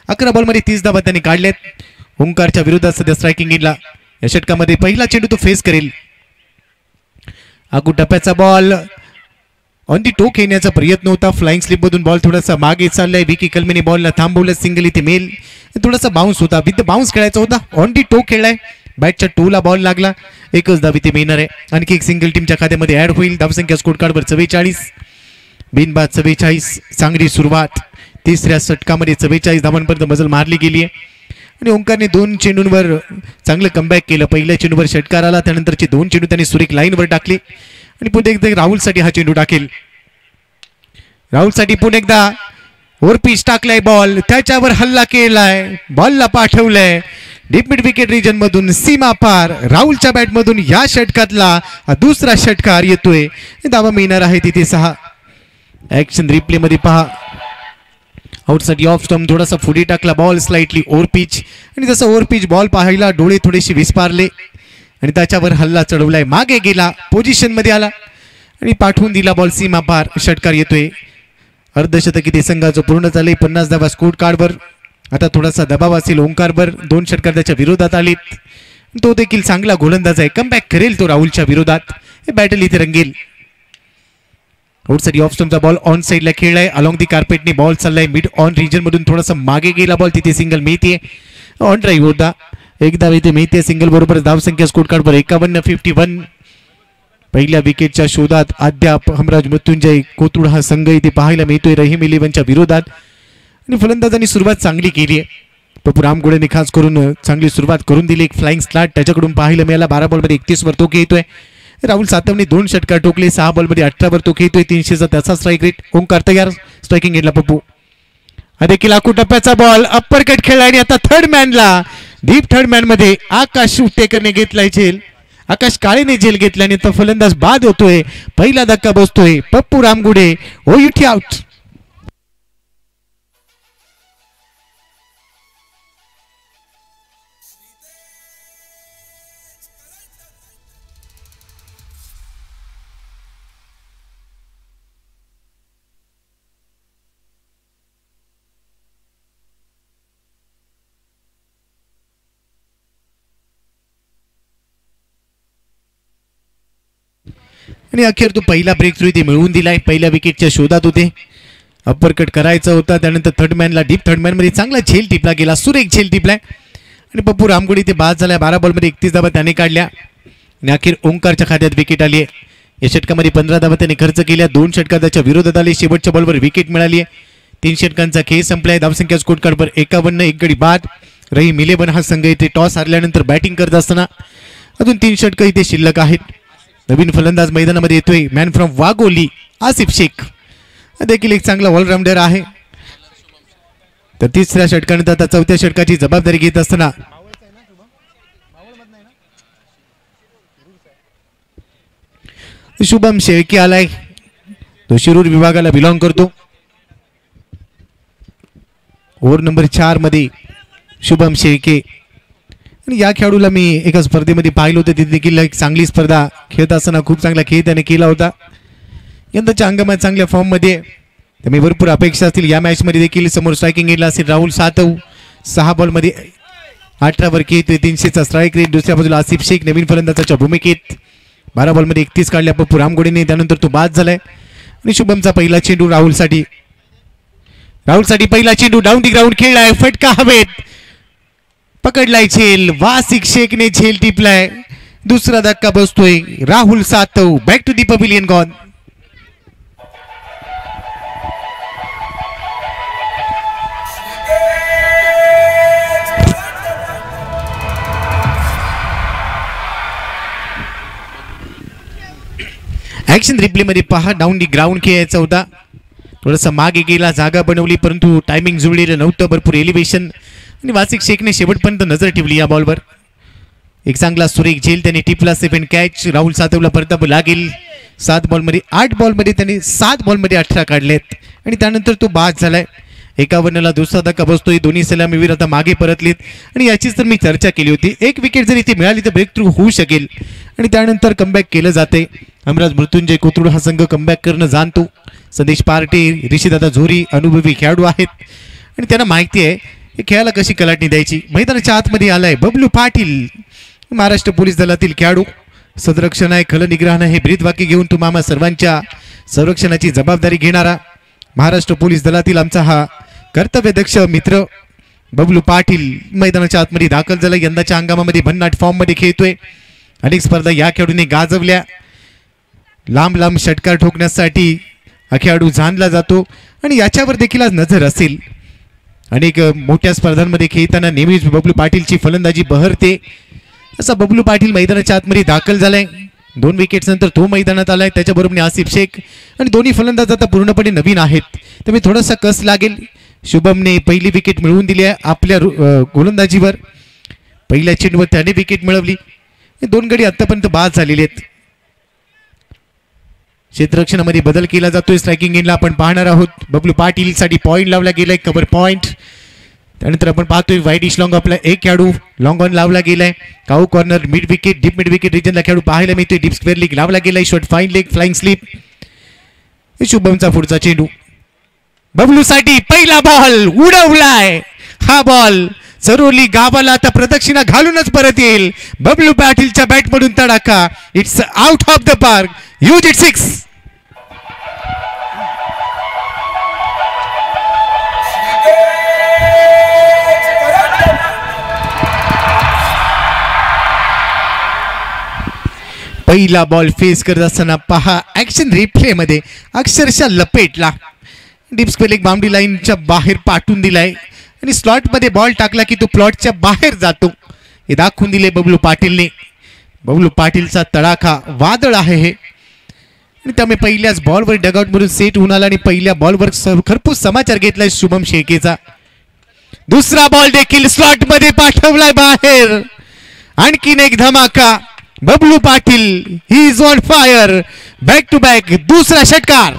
11 बॉलमध्ये 30 धावा त्यांनी काढल्यात. ओंकारच्या विरोधात सध्या स्ट्रायकिंग इनला. या षटकामध्ये पहिला चेंडू तो फेस करेल. आगू टप्प्याचा बॉल ऑन दी टोक येण्याचा प्रयत्न होता. फ्लाइंग स्लिप मधून बॉल थोडासा मागे चाललाय. विकी कलमेने बॉलला थांबवलं. सिंगल इथे मेल. थोडासा बाउन्स होता. विथ बाउन्स खेळायचा होता. ऑन दी टोक खेळलाय. बॅटच्या टोला बॉल लागला. एकच धाव इथे मिळणार आहे. आणखी एक सिंगल टीमच्या खात्यामध्ये ऍड होईल. धावसंख्या स्कोर कार्डवर 44. बिनबाद 44. चांगली सुरुवात. तिसऱ्या षटकामध्ये 44 धावांपर्यंत मजल मारली गेली आहे. आणि ओंकारने 2 चेंडूंवर चांगलं कमबॅक केलं. पहिल्या चेंडूवर षटकार आला, त्यानंतरचे 2 चेंडू त्यांनी सुरेख लाईनवर टाकले. आणि पुन्हा एकदा राहुलसाठी हा चेंडू टाकेल. राहुलसाठी पुन्हा एकदा ओव्हरपिच टाकलाय. बॉल त्याच्यावर हल्ला केलाय. बॉलला पाठवलंय डीप मिड विकेट रिजन मधून सीमा पार. राहुलच्या बॅट मधून या षटकातला दुसरा षटकार येतोय. धावा मिळणार आहे तिथे 6. ऍक्शन रिप्ले मध्ये पहा. आउटसाठी ऑफ स्टंप थोडासा पुढे टाकला. Ball slightly over pitch. आणि जसं ओव्हर पिच बॉल पाहायला डोळे थोडेसे विस्पारले आणि त्याच्यावर हल्ला चढवलाय. मागे गेला. पोझिशन मध्ये आला आणि पाठवून दिला बॉल सीमा पार. षटकार येतोय. अर्धशतक इथे संघाचं पूर्ण झालंय. 50 धावा स्कोर कार्डवर. आता थोडासा दबाव असेल ओंकारवर. 2 षटकार त्याच्या विरोधात आलेत. तो देखील चांगला गोलंदाज आहे. कमबॅक करेल तो राहुलच्या विरोधात. हे बॅटल इथे रंगेल. आउटसाइड ऑफ स्टंपचा बॉल ऑन साइडला खेळलाय. अलॉंग दी कार्पेटने बॉल चाललाय. मिड ऑन रिजन मधून थोडासा मागे गेला बॉल. तिथे सिंगल मिळते. ऑन ड्राईव्ह होता. एकदा इथे मिळते सिंगल बरोबर. धावसंख्या स्कोर कार्डवर 51. पहिल्या विकेटच्या शोधात अद्याप हमराज मृत्युंजय कोथरूड हा संघ इथे पाहायला मिळतोय रहीम इलेव्हनच्या विरोधात. आणि फलंदाजांनी सुरुवात चांगली केली आहे. पप्पू रामगुडेने खास करून चांगली सुरुवात करून दिली. एक फ्लाइंग स्लाट त्याच्याकडून पाहायला मिळाला. 12 बॉलमध्ये 31 वर तो खेळतोय. राहुल सातवने 2 षटकार टोकले. 6 बॉलमध्ये 18 वर तो खेळतोय. 300चा त्याचा स्ट्राईक रेट. ओंकार तयार स्ट्रायकिंग घेतला पप्पू. हा देखील आकू टप्प्याचा बॉल अप्पर कट खेळला. आणि आता थर्ड मॅनला डीप थर्ड मॅन मध्ये आकाश उटेकरने घेतलाय झेल. आकाश काळेने झेल घेतल्याने तो फलंदाज बाद होतोय. पहिला धक्का बसतोय. पप्पू रामगुडे ओयुटी आउट. आणि अखेर तो पहिला ब्रेक थ्रू इथे मिळवून दिलाय. पहिल्या विकेटच्या शोधात होते. अप्पर कट करायचा होता. त्यानंतर थर्ड मॅनला डीप थर्ड मॅन मध्ये चांगला झेल टिपला गेला. सुरेख झेल टिपलाय. आणि पप्पू रामगुडे इथे बाद झालाय. 12 बॉलमध्ये 31 धावा त्याने काढल्या. आणि अखेर ओंकारच्या खात्यात विकेट आली आहे. या षटकामध्ये 15 धावा त्याने खर्च केल्या. 2 षटकार त्याच्या विरोधात आले. शेवटच्या बॉलवर विकेट मिळाली आहे. 3 षटकांचा खेळ संपलाय. धावसंख्या स्कोर कार्डवर 51. एक गडी बाद. रहीम इलेव्हन हा संघ इथे टॉस हारल्यानंतर बॅटिंग करत असताना अजून 3 षटकं इथे शिल्लक आहेत. नवीन फलंदाज मैदानामध्ये येतोय. मॅन फ्रॉम वाघोली आसिफ शेख देखील एक चांगला ऑलराऊंडर आहे. तर 3ऱ्या षटकानंतर आता 4थ्या षटकाची जबाबदारी घेत असताना शुभम शेळके आलाय. तो शिरूर विभागाला बिलॉंग करतो. ओव्हर नंबर 4 मध्ये शुभम शेळके आणि या खेळाडूला मी एका स्पर्धेमध्ये पाहिलं होतं, तिथे देखील एक चांगली स्पर्धा खेळत असताना खूप चांगला खेळ त्याने केला होता. यंदाच्या हंगामात चांगल्या फॉर्ममध्ये त्यामुळे भरपूर अपेक्षा असतील या मॅचमध्ये देखील. समोर स्ट्रायकिंग एंडला असेल राहुल सातव, 6 बॉलमध्ये 18 वर खेळतोय, 300चा स्ट्राईक रेट. दुसऱ्या बाजूला आसिफ शेख नवीन फलंदाजाच्या भूमिकेत, 12 बॉलमध्ये 31 काढल्या पप्पू रामगोडेने, त्यानंतर तो बाद झालाय. आणि शुभमचा पहिला चेंडू राहुलसाठी पहिला चेंडू डाऊन दी ग्राउंड खेळलाय, फटका हवेत, पकडलाय झेल, वासिक शेखने झेल टिपलाय, दुसरा धक्का बसतोय. Rahul Satav back to the pavilion gone. Action replay मध्ये पहा, डाऊन दी ग्राउंड खेळायचा होता, थोडासा मागे गेला, जागा बनवली, परंतु टायमिंग जुळलेलं नव्हतं, भरपूर एलिव्हेशन. आणि वासिक शेखने शेवटपर्यंत नजर ठेवली या बॉलवर. एक चांगला सुरेख झेल त्याने टिपला, सेव्हन कॅच. राहुल सातवला परताप लागेल. 8 बॉलमध्ये त्याने 7 बॉलमध्ये 18 काढलेत आणि त्यानंतर तो बाद झालाय. 51ला दुसरा धक्का बसतोय. दोन्ही सलामीवीर आता मागे परतलेत आणि याचीच तर मी चर्चा केली होती. एक विकेट जर इथे मिळाली तर ब्रेक थ्रू होऊ शकेल आणि त्यानंतर कमबॅक केलं जाते. हमराज मृत्युंजय कोथरूड हा संघ कमबॅक करणं जाणतो. संदेश पार्टे, ऋषीदादा झोरी अनुभवी खेळाडू आहेत आणि त्यांना माहिती आहे हे खेळाला कशी कलाटणी द्यायची. मैदानाच्या आतमध्ये आलाय बबलू पाटील, महाराष्ट्र पोलीस दलातील खेळाडू. सदरक्षण आहे, खलनिग्रहण आहे, ब्रीदवाक्य घेऊन तुम्हाला सर्वांच्या संरक्षणाची जबाबदारी घेणारा महाराष्ट्र पोलीस दलातील आमचा हा कर्तव्यदक्ष मित्र बबलू पाटील मैदानाच्या आतमध्ये दाखल झाला. यंदाच्या हंगामामध्ये भन्नाट फॉर्म मध्ये खेळतोय. अनेक स्पर्धा या खेळाडूने गाजवल्या. लांब षटकार ठोकण्यासाठी हा खेळाडू जाणला जातो आणि याच्यावर देखील आज नजर असेल. अनेक मोठ्या स्पर्धांमध्ये खेळताना नेहमीच बबलू पाटीलची फलंदाजी बहरते. असा बबलू पाटील मैदानाच्या आतमध्ये दाखल झालाय. 2 विकेट्स नंतर तो मैदानात आलाय. त्याच्याबरोबर आसिफ शेख आणि दोन्ही फलंदाज आता पूर्णपणे नवीन आहेत, त्यामुळे थोडासा कस लागेल. शुभमने पहिली विकेट मिळवून दिली आहे आपल्या गोलंदाजीवर. पहिल्या चेंडूवर त्याने विकेट मिळवली. 2 गडी आतापर्यंत बाद झालेले आहेत. क्षेत्ररक्षणामध्ये बदल केला जातोय. स्ट्रायकिंग एंडला आपण पाहणार आहोत. बबलू पाटील साठी पॉइंट लावला गेलाय, कव्हर पॉइंट. त्यानंतर आपण पाहतोय वाईड इश लॉंग आपला एक खेळाडू लॉंग ऑन लावला गेलाय. Cow corner mid wicket, deep mid wicket रिजनला खेळाडू पाहायला मिळतोय. डीप स्क्वेअर लीग लावला गेलाय. Short fine leg, flying slip. शुभमचा पुढचा चेंडू बबलू साठी पहिला बॉल उडवलाय. हा बॉल सरोली गावाला आता प्रदक्षिणा घालूनच परत येईल. बबलू पाटीलच्या बॅट मधून तडाखा. It's out of the park. Use it 6. पहिला बॉल फेस करत असताना पहा, ऍक्शन रिप्ले मध्ये अक्षरशः लपेटला. डीप स्क्वेअर एक बाउंड्री लाईनच्या बाहेर पाठवून दिलाय आणि स्लॉट मध्ये बॉल टाकला की तो प्लॉटच्या बाहेर जातो हे दाखवून दिले बबलू पाटीलने. बबलू पाटीलचा तडाखा वादळ आहे हे आणि त्यामुळे पहिल्याच बॉलवर डगआउट मधून सेट होऊन आला आणि पहिल्या बॉलवर खरपूस समाचार घेतलाय शुभम शेखेचा. दुसरा बॉल देखील स्लॉट मध्ये पाठवलाय बाहेर. आणखीन एक धमाका. Bablu Patil he is on fire. Back to back दुसरा षटकार.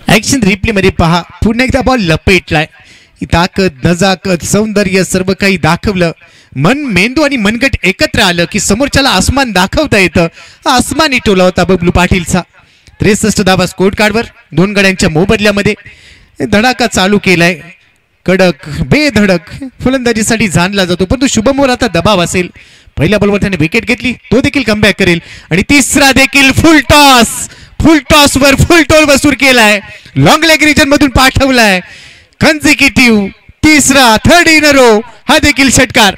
ऍक्शन रिप्ले मध्ये पहा, पुन्हा एकदा बॉल लपेटलाय. ताकद, नजाकत, सौंदर्य सर्व काही दाखवलं. मन, मेंदू आणि मनगट एकत्र आलं की समोरच्याला आसमान दाखवता येतं. हा आसमानी टोला होता बबलू पाटीलचा. 63 धावा स्कोर कार्डवर 2 गड्यांच्या मोबदल्यामध्ये धडाका चालू केलाय. कडक बेधडक फलंदाजीसाठी जाणला जातो, परंतु शुभमवर आता दबाव असेल. पहिल्या बॉलवर त्याने विकेट घेतली, तो देखील कमबॅक करेल आणि तिसरा देखील फुल टॉस वर फुल टोल वसूल केलाय. लॉंग लेग रिजन मधून पाठवलाय. कन्झिक्युटिव्ह तिसरा, 3rd इन अ रो हा देखील षटकार.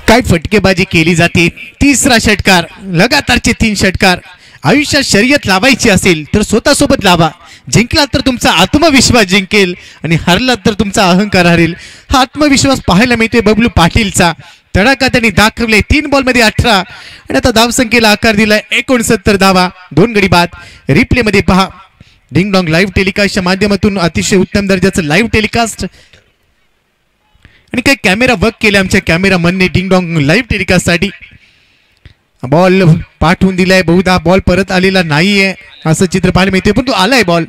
काय फटकेबाजी केली जाते. तिसरा षटकार, लगातारचे 3 षटकार. आयुष्यात शर्यत लावायची असेल तर स्वतःसोबत लावा. जिंकला तर तुमचा आत्मविश्वास जिंकेल आणि हरला तर तुमचा अहंकार हरेल. हा आत्मविश्वास पाहायला मिळतोय बबलू पाटीलचा. तडाखा त्यांनी दाखवले. 3 बॉलमध्ये 18 आणि आता धावसंख्येला आकार दिलाय 69 धावा, 2 गडी बाद. रिप्ले मध्ये पहा, डिंग डॉंग लाईव्ह टेलिकास्टच्या माध्यमातून अतिशय उत्तम दर्जाचं लाईव्ह टेलिकास्ट आणि काही कॅमेरा वर्क केले आमच्या कॅमेरामनने डिंग डॉंग लाईव्ह टेलिकास्ट साठी. बॉल पाठवून दिलाय, बहुधा बॉल परत आलेला नाहीये असं चित्र पाहायला मिळते, पण तो आलाय बॉल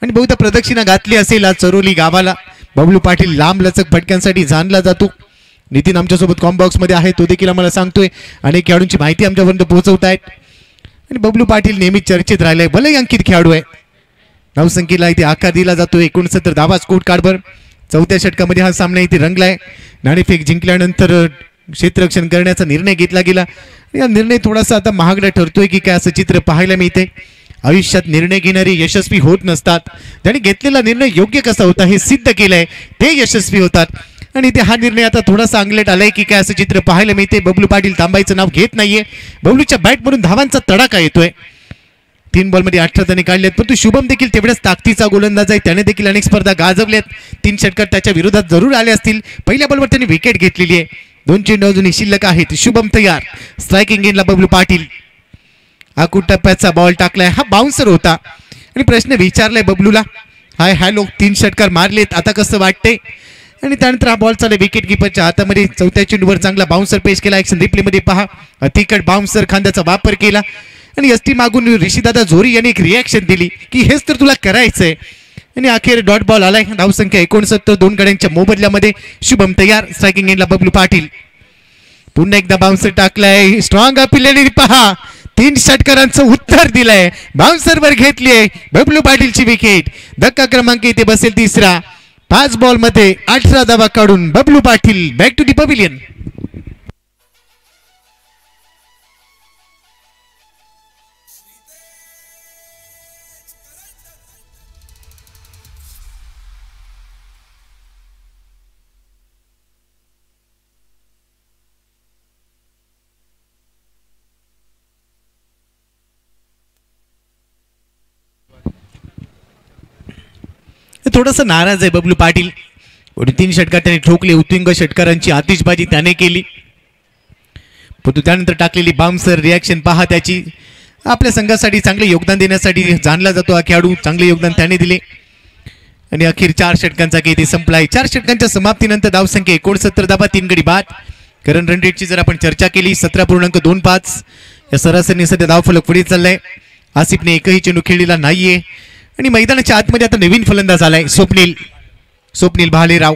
आणि बहुधा प्रदक्षिणा घातली असेल आज चरोली गावाला. बबलू पाटील लांब लचक फटक्यांसाठी जाणला जातो. नितीन आमच्यासोबत कॉम बॉक्स मध्ये आहे, तो देखील आम्हाला सांगतोय. अनेक खेळाडूंची माहिती आमच्यापर्यंत पोहोचवत आहेत आणि बबलू पाटील नेहमी चर्चेत राहिलाय. भले अंकित खेळाडू आहे. धावसंख्येला इथे आकार दिला जातो. 69 धावा स्कोर कार्डवर. 4थ्या षटकामध्ये हा सामना इथे रंगलाय. नाणेफेक जिंकल्यानंतर क्षेत्ररक्षण करण्याचा निर्णय घेतला गेला. या निर्णय थोडासा आता महागडा ठरतोय की काय असं चित्र पाहायला मिळते. आयुष्यात निर्णय घेणारे यशस्वी होत नसतात, त्यांनी घेतलेला निर्णय योग्य कसा होता हे सिद्ध केलंय, ते यशस्वी होतात. आणि ते हा निर्णय आता थोडासा अंगलट आलाय की काय असं चित्र पाहायला मिळते. बबलू पाटील थांबायचं नाव घेत नाहीये. बबलूच्या बॅटमधून धावांचा तडाखा येतोय. 3 बॉलमध्ये 18 त्यांनी काढलेत, परंतु शुभम देखील तेवढ्याच ताकदीचा गोलंदाज आहे. त्याने देखील अनेक स्पर्धा गाजवल्यात. 3 षटकार त्याच्या विरोधात जरूर आले असतील. पहिल्या बॉलवर त्यांनी विकेट घेतलेली आहे. 2 चेंडू अजूनही शिल्लक आहेत. शुभम तयार. स्ट्रायकिंग एंडला बबलू पाटील. आकुट टप्प्याचा बॉल टाकलाय, हा बाउन्सर होता आणि प्रश्न विचारलाय बबलूला, हाय हॅलो 3 षटकार मारलेत, आता कसं वाटते. आणि त्यानंतर हा बॉल चालू विकेट किपरच्या हातामध्ये. 4थ्या चेंडूवर चांगला बाउन्सर पेश केला. ऍक्शन रिप्ले मध्ये पहा, अतिकट बाउन्सर खांद्याचा वापर केला आणि एसटी मागून ऋषीदादा जोरी यांनी एक रिॲक्शन दिली की हेच तर तुला करायचंय. आणि अखेर डॉट बॉल आलाय. धावसंख्या 69, 2 गड्यांच्या मोबदल्यामध्ये. शुभम तयार. स्ट्रायकिंग एंडला बबलू पाटील. पुन्हा एकदा बाउन्सर टाकलाय. स्ट्रॉंग अपील पहा, 3 षटकारांचं उत्तर दिलंय. बाउन्सर वर घेतलीये बबलू पाटीलची विकेट. धक्का क्रमांक इथे बसेल 3रा. 5 बॉल मध्ये 18 धावा काढून Bablu Patil back to the pavilion. थोडंसं नाराज आहे बबलू पाटील. 3 षटकार त्याने ठोकले. उत्तुंग षटकारांची आतिषबाजी त्याने केली, परंतु त्यानंतर टाकलेली बाउन्सर रिॲक्शन पहा त्याची. आपल्या संघासाठी चांगले योगदान देण्यासाठी जाणला जातो हा खेळाडू. चांगले योगदान त्याने दिले आणि अखेर 4 षटकांचा खेळ संपलाय. 4 षटकांच्या समाप्तीनंतर धावसंख्या 69 धावा, 3 गडी बाद. करंट रन रेटची जर आपण चर्चा केली 17.25 या सरासरीने सध्या धावफलक पुढे चाललाय. आसिफने एकही चेंडू खेळलेला नाहीये आणि मैदानाच्या आतमध्ये आता नवीन फलंदाज आलाय स्वप्नील भालेराव.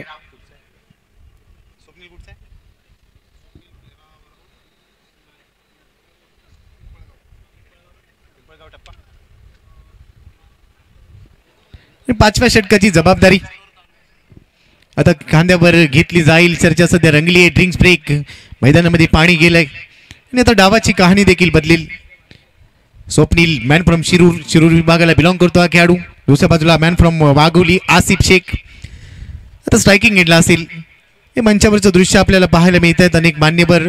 पाचव्या षटकाची जबाबदारी आता खांद्यावर घेतली जाईल. चर्चा सध्या रंगली आहे. ड्रिंक्स ब्रेक, मैदानामध्ये पाणी गेलंय आणि आता डावाची कहाणी देखील बदलेल. स्वप्नील मॅन फ्रॉम शिरूर विभागाला बिलॉंग करतो हा खेळाडू. दुसऱ्या बाजूला मॅन फ्रॉम वाघोली आसिफ शेख आता स्ट्रायकिंग एंडला असेल. हे मंचावरचं दृश्य आपल्याला पाहायला मिळत आहेत. अनेक मान्यवर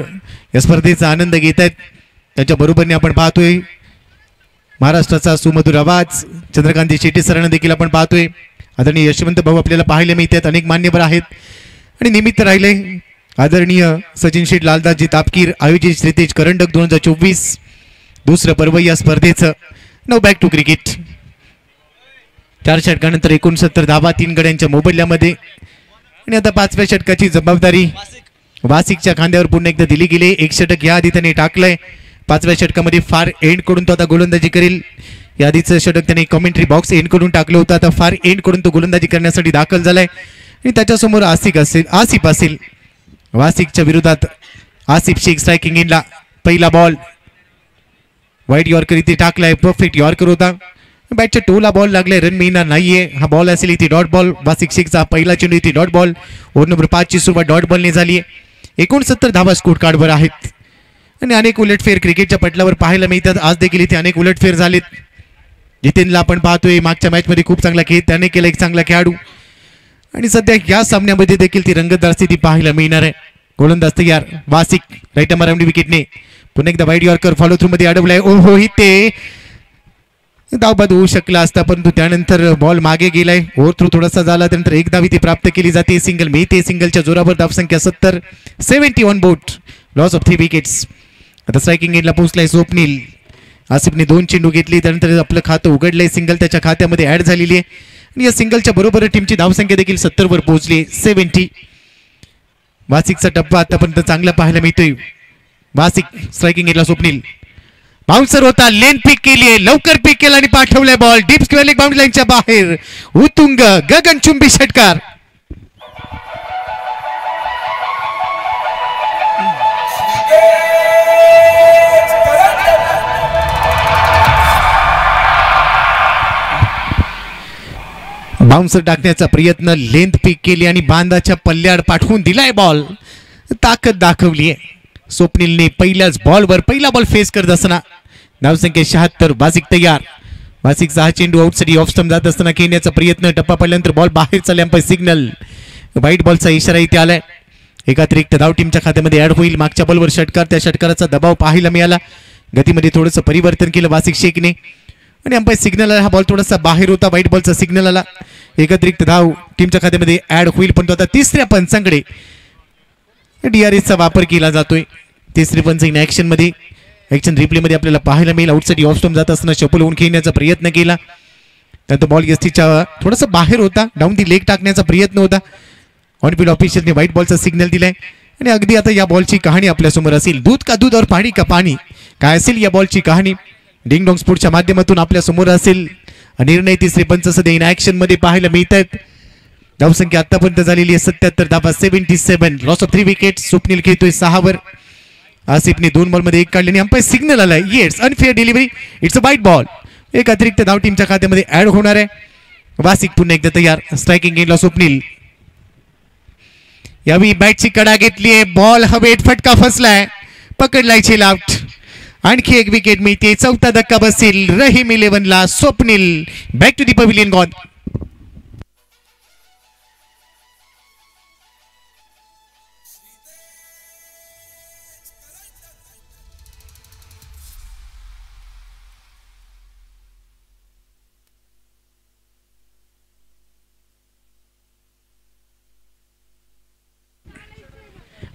या स्पर्धेचा आनंद घेत आहेत. त्याच्या बरोबरीने आपण पाहतोय महाराष्ट्राचा सुमधुर आवाज चंद्रकांत शेट्टी सरांना देखील आपण पाहतोय. आदरणीय यशवंत भाऊ आपल्याला पाहायला मिळतात. अनेक मान्यवर आहेत आणि निमित्त राहिले आदरणीय सचिन शेठ लालदासजी तापकीर आयोजित श्रीतेज करंडक 2024 दुसरं पर्व या स्पर्धेचं. No back to cricket. 4 षटकानंतर 69 धावा, 3 गड्यांच्या मोबदल्यामध्ये आणि आता 5व्या षटकाची जबाबदारी वासिकच्या खांद्यावर पुन्हा एकदा दिली गेली. 1 षटक या आधी त्याने टाकलंय. 5व्या षटकामध्ये फार एंड कडून तो आता गोलंदाजी करेल. या आधीचं षटक त्याने कॉमेंट्री बॉक्स एंड कडून टाकलं होतं. आता फार एंड कडून तो गोलंदाजी करण्यासाठी दाखल झालाय आणि त्याच्यासमोर आसिफ असेल. वासिकच्या विरोधात आसिफ शेख स्ट्रायकिंग एंडला. पहिला बॉल वाईट यॉर्कर इथे टाकलाय. परफेक्ट यॉर्कर होता. बॅटच्या टोला बॉल लागलाय. रन मिळणार नाहीये. हा बॉल असेल इथे डॉट बॉल. वासिक शेखचा पहिला चेंडू इथे डॉट बॉल. ओव्हर नंबर 5 ची सुरुवात डॉट बॉलने झाली आहे. 69 धावा स्कोर कार्डवर आहेत आणि अनेक उलटफेर क्रिकेटच्या पटलावर पाहायला मिळतात. आज देखील इथे अनेक उलटफेर झालेत. जितेनला आपण पाहतोय मागच्या मॅचमध्ये खूप चांगला खेळ त्याने केला. एक चांगला खेळाडू आणि सध्या या सामन्यामध्ये देखील ती रंगतदार स्थिती पाहायला मिळणार आहे. गोलंदाज तयार. वासिक राईट आर्म विकेटने पुन्हा एकदा वाईट यॉर्कर फॉलो थ्रू मध्ये अडवलाय. ओहो इथे धावबाद होऊ शकला असता, परंतु त्यानंतर बॉल मागे गेलाय. ओव्हर थ्रू थोडासा झाला, त्यानंतर एक धाव इथे प्राप्त केली जाते. सिंगल मिळते. सिंगलच्या जोरावर धावसंख्या 70. 70 on board. Loss of 3 wickets. आता स्ट्रायकिंग एंडला पोहोचलाय स्वप्नील. आसिफने 2 चेंडू घेतले, त्यानंतर आपलं खातं उघडलंय. सिंगल त्याच्या खात्यामध्ये ऍड झालेली आहे आणि या सिंगलच्या बरोबर टीमची धावसंख्या देखील 70 वर पोहोचली. 70. वासिकचा टप्पा आतापर्यंत चांगला पाहायला मिळतोय. वासिक स्ट्रायकिंग एंडला स्वप्नील. बाउन्सर होता, लेन पिक केली, लवकर पिक केला आणि पाठवलाय ball deep square leg boundary लाईनच्या बाहेर. उतुंग गगनचुंबी षटकार. बाउन्सर टाकण्याचा प्रयत्न, लेंथ पिक केली आणि बांधाच्या पल्ल्याड पाठवून दिलाय बॉल. ताकद दाखवली आहे स्वप्नीलने. पहिल्याच बॉलवर पहिला बॉल फेस करत असताना धावसंख्या 76. वासिक तयार. वासिक 6 चेंडू आउटसाइड ऑफ स्टंप जात असताना खेळण्याचा प्रयत्न. टप्पा पडल्यानंतर बॉल बाहेर चालला. Umpire signal. व्हाईट बॉलचा इशारा इथे आलाय. एक अतिरिक्त धाव टीमच्या खात्यामध्ये ऍड होईल. मागच्या बॉलवर षटकार, त्या षटकाराचा दबाव पाहायला मिळाला. गतीमध्ये थोडंसं परिवर्तन केलं वासिक शेखने आणि अंपायर सिग्नल आला. हा बॉल थोडासा बाहेर होता. व्हाईट बॉलचा सिग्नल आला. एक अतिरिक्त धाव टीमच्या खात्यामध्ये ऍड होईल, पण तो आता तिसऱ्या पंचांकडे DRSचा वापर केला जातोय. तिसरी पंच इन ऍक्शन मध्ये, ऍक्शन रिप्ले मध्ये आपल्याला पाहायला मिळेल. आउटसाइड ऑफ स्टंप जात असताना शपल होऊन खेळण्याचा प्रयत्न केला, त्यानंतर बॉल यस्तीच्या थोडासा बाहेर होता. डाऊन दी लेग टाकण्याचा प्रयत्न होता. ऑन फील्ड ऑफिशियलने व्हाईट बॉलचा सिग्नल दिलाय आणि अगदी आता या बॉलची कहाणी आपल्या समोर असेल. दूध का दूध और पाणी का पाणी, काय असेल या बॉलची कहाणी डिंग डॉंग स्पोर्टच्या माध्यमातून आपल्या समोर असेल. निर्णय तिसरे पंच सध्या इन ऍक्शन मध्ये पाहायला मिळत आहेत. धावसंख्या आतापर्यंत झालेली आहे 77 धावा. 77. Loss of 3 wicket. स्वप्नील खेळतोय 6 वर. आसिफने 2 बॉल मध्ये 1 काढले आणि अंपायर सिग्नल आलाय. Yes, unfair delivery. It's a वाईट बॉल. एक अतिरिक्त धाव टीमच्या खात्यामध्ये ऍड होणार आहे. वासिक पुन्हा एकदा तयार. स्ट्रायकिंग एंडला स्वप्नील. यावेळी बॅटची कडा घेतली आहे. बॉल हवेत, फटका फसलाय, पकडलाय झेल आउट. आणखी एक विकेट मिळते. 4था धक्का बसेल रहीम 11ला. Swapnil back to the pavilion gone.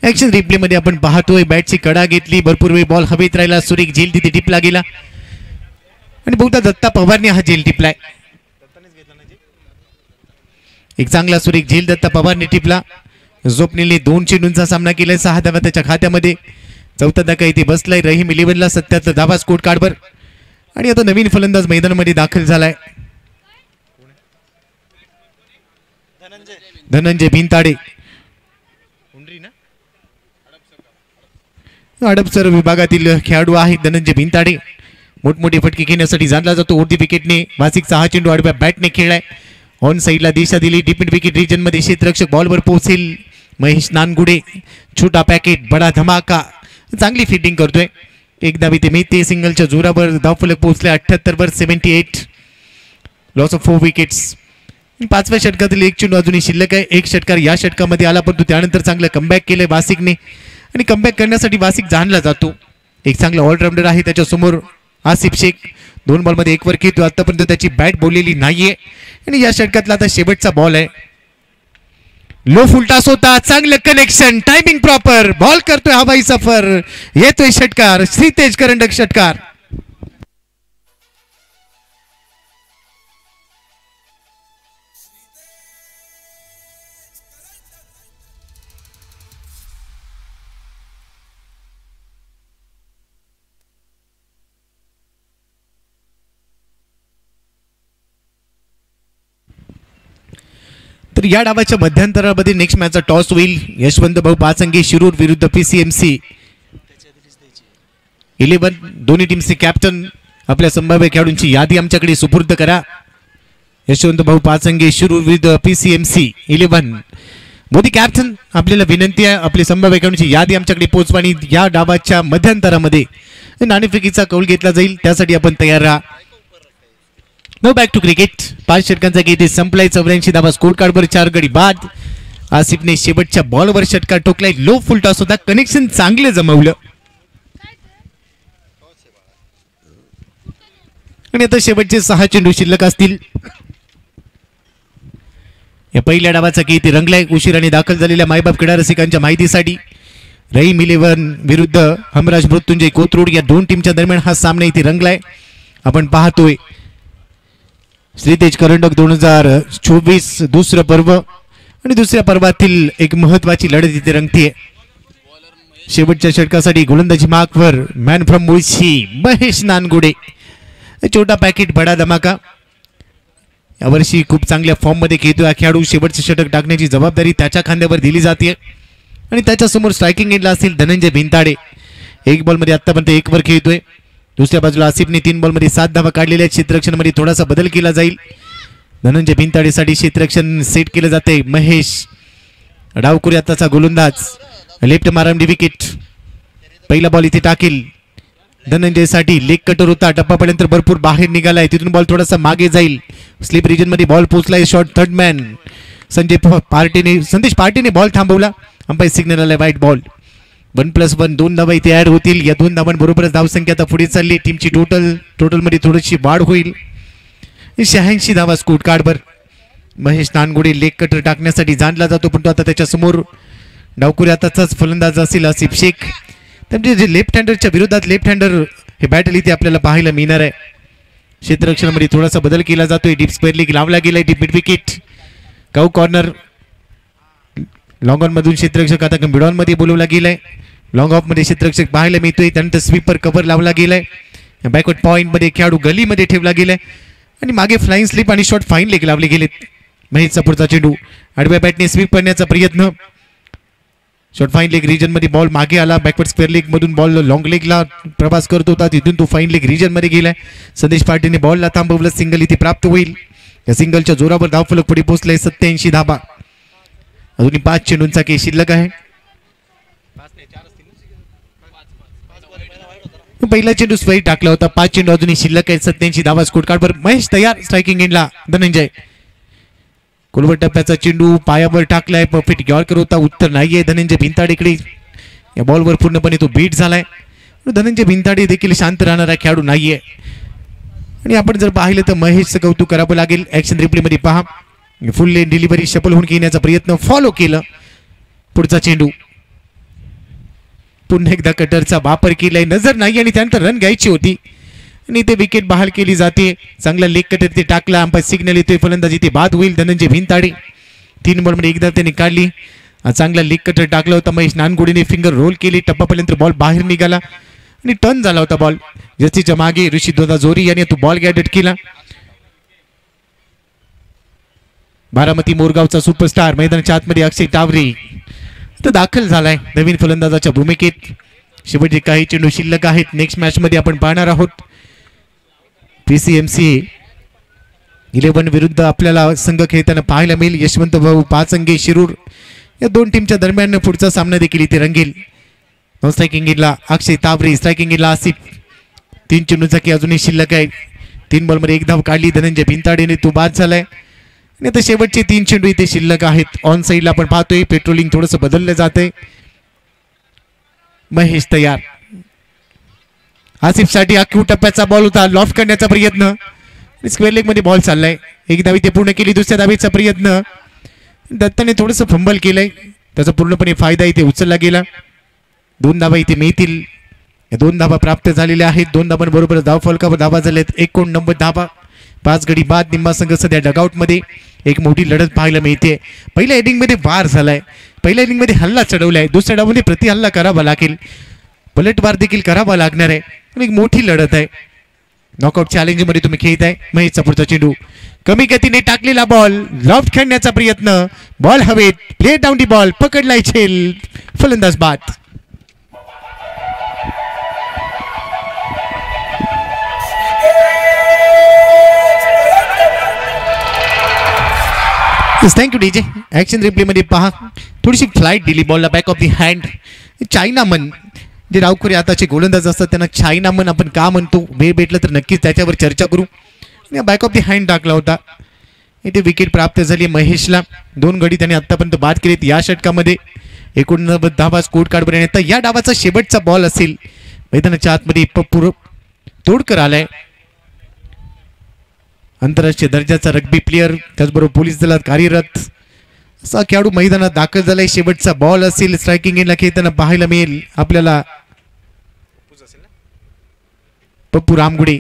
Action replay मध्ये आपण पाहतोय बॅटची कडा घेतली, भरपूर वेळ बॉल हवेत राहिला. सुरेख झेल तिथे टिपला गेला आणि बहुधा दत्ता पवारने हा झेल टिपलाय. एक चांगला सुरेख झेल दत्ता पवारने टिपला. स्वप्नीलने 2 चेंडूंचा सामना केलाय. 6 धावा त्याच्या खात्यामध्ये. 4था धक्का इथे बसलाय रहीम 11ला. 77 धावा स्कोर कार्डवर आणि आता नवीन फलंदाज मैदानामध्ये दाखल झालाय. धनंजय भिंताडे. हडपसर विभागातील खेळाडू आहेत धनंजय भिंताडे. मोठमोठे फटके घेण्यासाठी जाणला जातो. ओढी विकेटने वासिक 6 चेंडू आडव्या बॅटने खेळलाय. ऑन साईडला दिशा दिली. डिपेंड विकेट रिजन मध्ये क्षेत्ररक्षक बॉलवर पोहोचेल. महेश नानगुडे. छोटा पॅकेट बडा धमाका. चांगली फिटिंग करतोय. एक धाव इथे मिळते. सिंगलच्या जोरावर धावफलक पोहोचले 78 वर. 78. Loss of 4 wickets. 5व्या षटकातील एक चेंडू अजूनही शिल्लक आहे. एक षटकार या षटकामध्ये आला, परंतु त्यानंतर चांगलं कमबॅक केलंय वासिकने आणि कमबॅक करण्यासाठी वासिक जाणला जातो. एक चांगला ऑलराऊंडर आहे त्याच्या समोर आसिफ शेख. 2 बॉलमध्ये 1 वर खेळतो. आतापर्यंत त्याची बॅट बोललेली नाहीये आणि या षटकातला आता शेवटचा बॉल आहे. लो फुलटास होता. चांगलं कनेक्शन, टायमिंग प्रॉपर. बॉल करतोय हवाई सफर. येतोय षटकार. श्रीतेज करंडक षटकार. तर या डावाच्या मध्यंतरामध्ये नेक्स्ट मॅचचा टॉस होईल. यशवंत भाऊ पाचंगे शिरूर विरुद्ध PCMC 11. दोन्ही टीमचे कॅप्टन आपल्या संभाव्य खेळाडूंची यादी आमच्याकडे सुपूर्द करा. यशवंत भाऊ पाचंगे शिरूर विरुद्ध PCMC 11. मोदी कॅप्टन, आपल्याला विनंती आहे आपली संभाव्य खेळाडूंची यादी आमच्याकडे पोहोचवा आणि या डावाच्या मध्यंतरामध्ये नाणेफेकीचा कौल घेतला जाईल. त्यासाठी आपण तयार राहा. No back to cricket. 5 षटकांचा गेम संपलाय. 84 धावा स्कोर कार्डवर. 4 गडी बाद. आसिफने शेवटच्या बॉलवर षटकार ठोकलाय. लो फुल टॉस होता. कनेक्शन चांगले जमवलं आणि आता शेवटचे 6 चेंडू शिल्लक असतील. या पहिल्या डावाचा किती रंगलाय उशिराने दाखल झालेल्या मायबाप क्रीडा रसिकांच्या माहितीसाठी रहीम 11 विरुद्ध हमराज मृत्युंजय कोथरूड या दोन टीमच्या दरम्यान हा सामना इथे रंगलाय. आपण पाहतोय श्रीतेज करंडक 2024 दुसरं पर्व आणि दुसऱ्या पर्वातील एक महत्वाची लढत इथे रंगतीये. शेवटच्या षटकासाठी गोलंदाजी मार्कवर मॅन फ्रॉम मुळशी महेश नानगुडे. छोटा पॅकेट बडा धमाका. यावर्षी खूप चांगल्या फॉर्म मध्ये खेळतोय खेळाडू. शेवटचे षटक टाकण्याची जबाबदारी त्याच्या खांद्यावर दिली जाते आणि त्याच्यासमोर स्ट्रायकिंग एंडला असेल धनंजय भिंताडे. 1 बॉलमध्ये आतापर्यंत 1 वर खेळतोय. दुसऱ्या बाजूला आसिफने 3 बॉलमध्ये 7 धावा काढलेल्या. क्षेत्ररक्षणामध्ये थोडासा बदल केला जाईल. धनंजय भिंताडेसाठी क्षेत्ररक्षण सेट केलं जाते. महेश डावकुरी आताचा गोलंदाज लेफ्ट मारामडी विकेट. पहिला बॉल इथे टाकेल धनंजयसाठी. लेग कटर होता टप्पापर्यंत भरपूर बाहेर निघालाय. तिथून बॉल थोडासा मागे जाईल. स्लिप रिजन मध्ये बॉल पोहोचलाय. शॉर्ट थर्ड मॅन संदेश पार्टीने बॉल थांबवला. अंपायर सिग्नल आलाय वाईट बॉल. 1+1 2 धावा इथे ऍड होतील. या 2 धावांबरोबरच धावसंख्या आता पुढे चालली. टीमची टोटल मध्ये थोडीशी वाढ होईल. 86 धावा स्कोर कार्डवर. महेश नानगुडे लेग कटर टाकण्यासाठी जाणला जातो पण तो आता त्याच्या समोर डावकुरी आताचाच फलंदाज असेल आसिफ शेख. म्हणजे जे लेफ्ट हँडरच्या विरोधात लेफ्ट हँडर हे बॅटल इथे आपल्याला पाहायला मिळणार आहे. क्षेत्ररक्षणामध्ये थोडासा बदल केला जातोय. डीप स्क्वेअर लेग लावला गेलाय. Deep mid wicket. Cow corner. Long on मधून क्षेत्ररक्षक आता मिड ऑन मध्ये बोलवला गेलाय. लॉंग ऑफ मध्ये क्षेत्ररक्षक पाहायला मिळतोय. त्यानंतर स्वीपर कव्हर लावला गेलाय. बॅकवर्ड पॉइंट मध्ये खेळाडू गलीमध्ये ठेवला गेलाय आणि मागे फ्लाइंग स्लिप आणि शॉर्ट फाईन लेग लावले गेलेत. महेशचा पुढचा चेंडू आडव्या बॅटने स्वीप करण्याचा प्रयत्न. शॉर्ट फाईन लेग रिजन मध्ये बॉल मागे आला. बॅकवर्ड स्क्वेअर लेग मधून बॉल लॉंग लेगला प्रवास करत होता. तिथून तो फाईन लेग रिजन मध्ये गेलाय. संदेश पाटीलने बॉलला थांबवलं. सिंगल इथे प्राप्त होईल. या सिंगलच्या जोरावर धावफलक पुढे पोहोचलाय. 87 धाबा. अजूनही 5 चेंडूंचा खेळ शिल्लक आहे. पहिला चेंडू स्क्वेअर टाकला होता. 5 चेंडू अजूनही शिल्लक आहे. 87 धाबा स्कोर कार्डवर. महेश तयार स्ट्रायकिंग एंडला. धनंजय कोलवर टप्प्याचा चेंडू पायावर टाकलाय. परफेक्ट यॉर्कर होता. उत्तर नाहीये धनंजय भिंताडेकडे. या बॉलवर पूर्णपणे तो बीट झालाय. धनंजय भिंताडे देखील शांत राहणारा खेळाडू नाहीये आणि आपण जर पाहिलं तर महेशचं कौतुक करावं लागेल. ऍक्शन रिप्ले मध्ये पहा. फुल लेन डिलिव्हरी शपल होऊन घेण्याचा प्रयत्न. फॉलो केलं. पुढचा चेंडू. पुन्हा एकदा कटरचा वापर केलाय. नजर नाही आणि त्यानंतर रन घ्यायची होती आणि ते विकेट बहाल केली जाते. चांगला लेग कटर ते टाकला. अंपायर सिग्नल येतोय. फलंदाजी ते बाद होईल. धनंजय भिंताडे 3 बॉलमध्ये एकदा त्याने काढली. चांगला लेग कटर टाकला होता. महेश नानगुडेने फिंगर रोल केली. टप्पापर्यंत बॉल बाहेर निघाला आणि टर्न झाला होता बॉल. जस्तीच्या मागे ऋषिदादा जोरी याने तो बॉल गॅडेट केला. बारामती मोरगावचा सुपरस्टार मैदानाच्या आतमध्ये अक्षय टावरे तर दाखल झालाय नवीन फलंदाजाच्या भूमिकेत. शेवटचे काही चेंडू शिल्लक आहेत. नेक्स्ट मॅच मध्ये आपण पाहणार आहोत PCMC 11 विरुद्ध आपल्याला संघ खेळताना पाहायला मिळेल. यशवंत भाऊ पाचंगे शिरूर या 2 टीमच्या दरम्यान पुढचा सामना देखील इथे रंगेल. स्ट्रायकिंग एंडला अक्षय तावरे. स्ट्रायकिंग एंडला आसिफ. 3 चेंडूचा की अजूनही शिल्लक आहे. 3 बॉलमध्ये 1 धाव काढली. धनंजय भिंताडेने तो बाद झालाय आणि आता शेवटचे 3 चेंडू इथे शिल्लक आहेत. ऑन साईडला आपण पाहतोय पेट्रोलिंग थोडंसं बदललं जातंय. महेश तयार. आसिफ साठी अख्खू टप्प्याचा बॉल होता. लॉफ्ट करण्याचा प्रयत्न. स्क्वेअर लेग मध्ये बॉल चाललाय. 1 धाव इथे पूर्ण केली. दुसऱ्या धावेचा प्रयत्न. दत्ताने थोडंसं फंबल केलंय. त्याचा पूर्णपणे फायदा इथे उचलला गेला. 2 धावा इथे मिळतील. 2 धावा प्राप्त झालेल्या आहेत. 2 धावांबरोबर धाव फलकावर धावा झाल्यात. 89 धावा. 5 गडी बाद. निम्मा संघ सध्या डगआउट मध्ये. एक मोठी लढत पाहायला मिळते. पहिल्या इनिंग मध्ये वार झालाय. पहिल्या इनिंग मध्ये हल्ला चढवलाय. दुसऱ्या डावमध्ये प्रति हल्ला करावा लागेल. पलटवार देखील करावा लागणार आहे. एक मोठी लढत आहे. नॉकआउट चॅलेंज मध्ये तुम्ही खेळताय. महेशचा पुढचा चेंडू. कमी गतीने टाकलेला बॉल. लॉफ्ट खेळण्याचा प्रयत्न. बॉल हवेत. Play down the ball. पकडलाय झेल. फलंदाज बाद. Thank you DJ. ऍक्शन रिप्ले मध्ये पहा. थोडीशी फ्लाईट दिली बॉलला. Back of the hand. Chinaman जे डावखोरी आताचे गोलंदाज असतात त्यांना चायनामन आपण का म्हणतो वेळ भेटलं तर नक्कीच त्याच्यावर चर्चा करू. बॅक ऑफ दी हँड टाकला होता. इथे विकेट प्राप्त झाली महेशला. 2 गडी त्याने आतापर्यंत बाद केलेत या षटकामध्ये. 89 धावा स्कोर कार्डवर येतात. या डावाचा शेवटचा बॉल असेल. मैदानाच्या आतमध्ये पप्पू तोडकर आलाय. आंतरराष्ट्रीय दर्जाचा रग्बी प्लेयर, त्याचबरोबर पोलीस दलात कार्यरत असा खेळाडू मैदानात दाखल झालाय. शेवटचा बॉल असेल, स्ट्रायकिंग एंडला खेळताना पाहायला मिळेल आपल्याला पप्पू रामगुडे.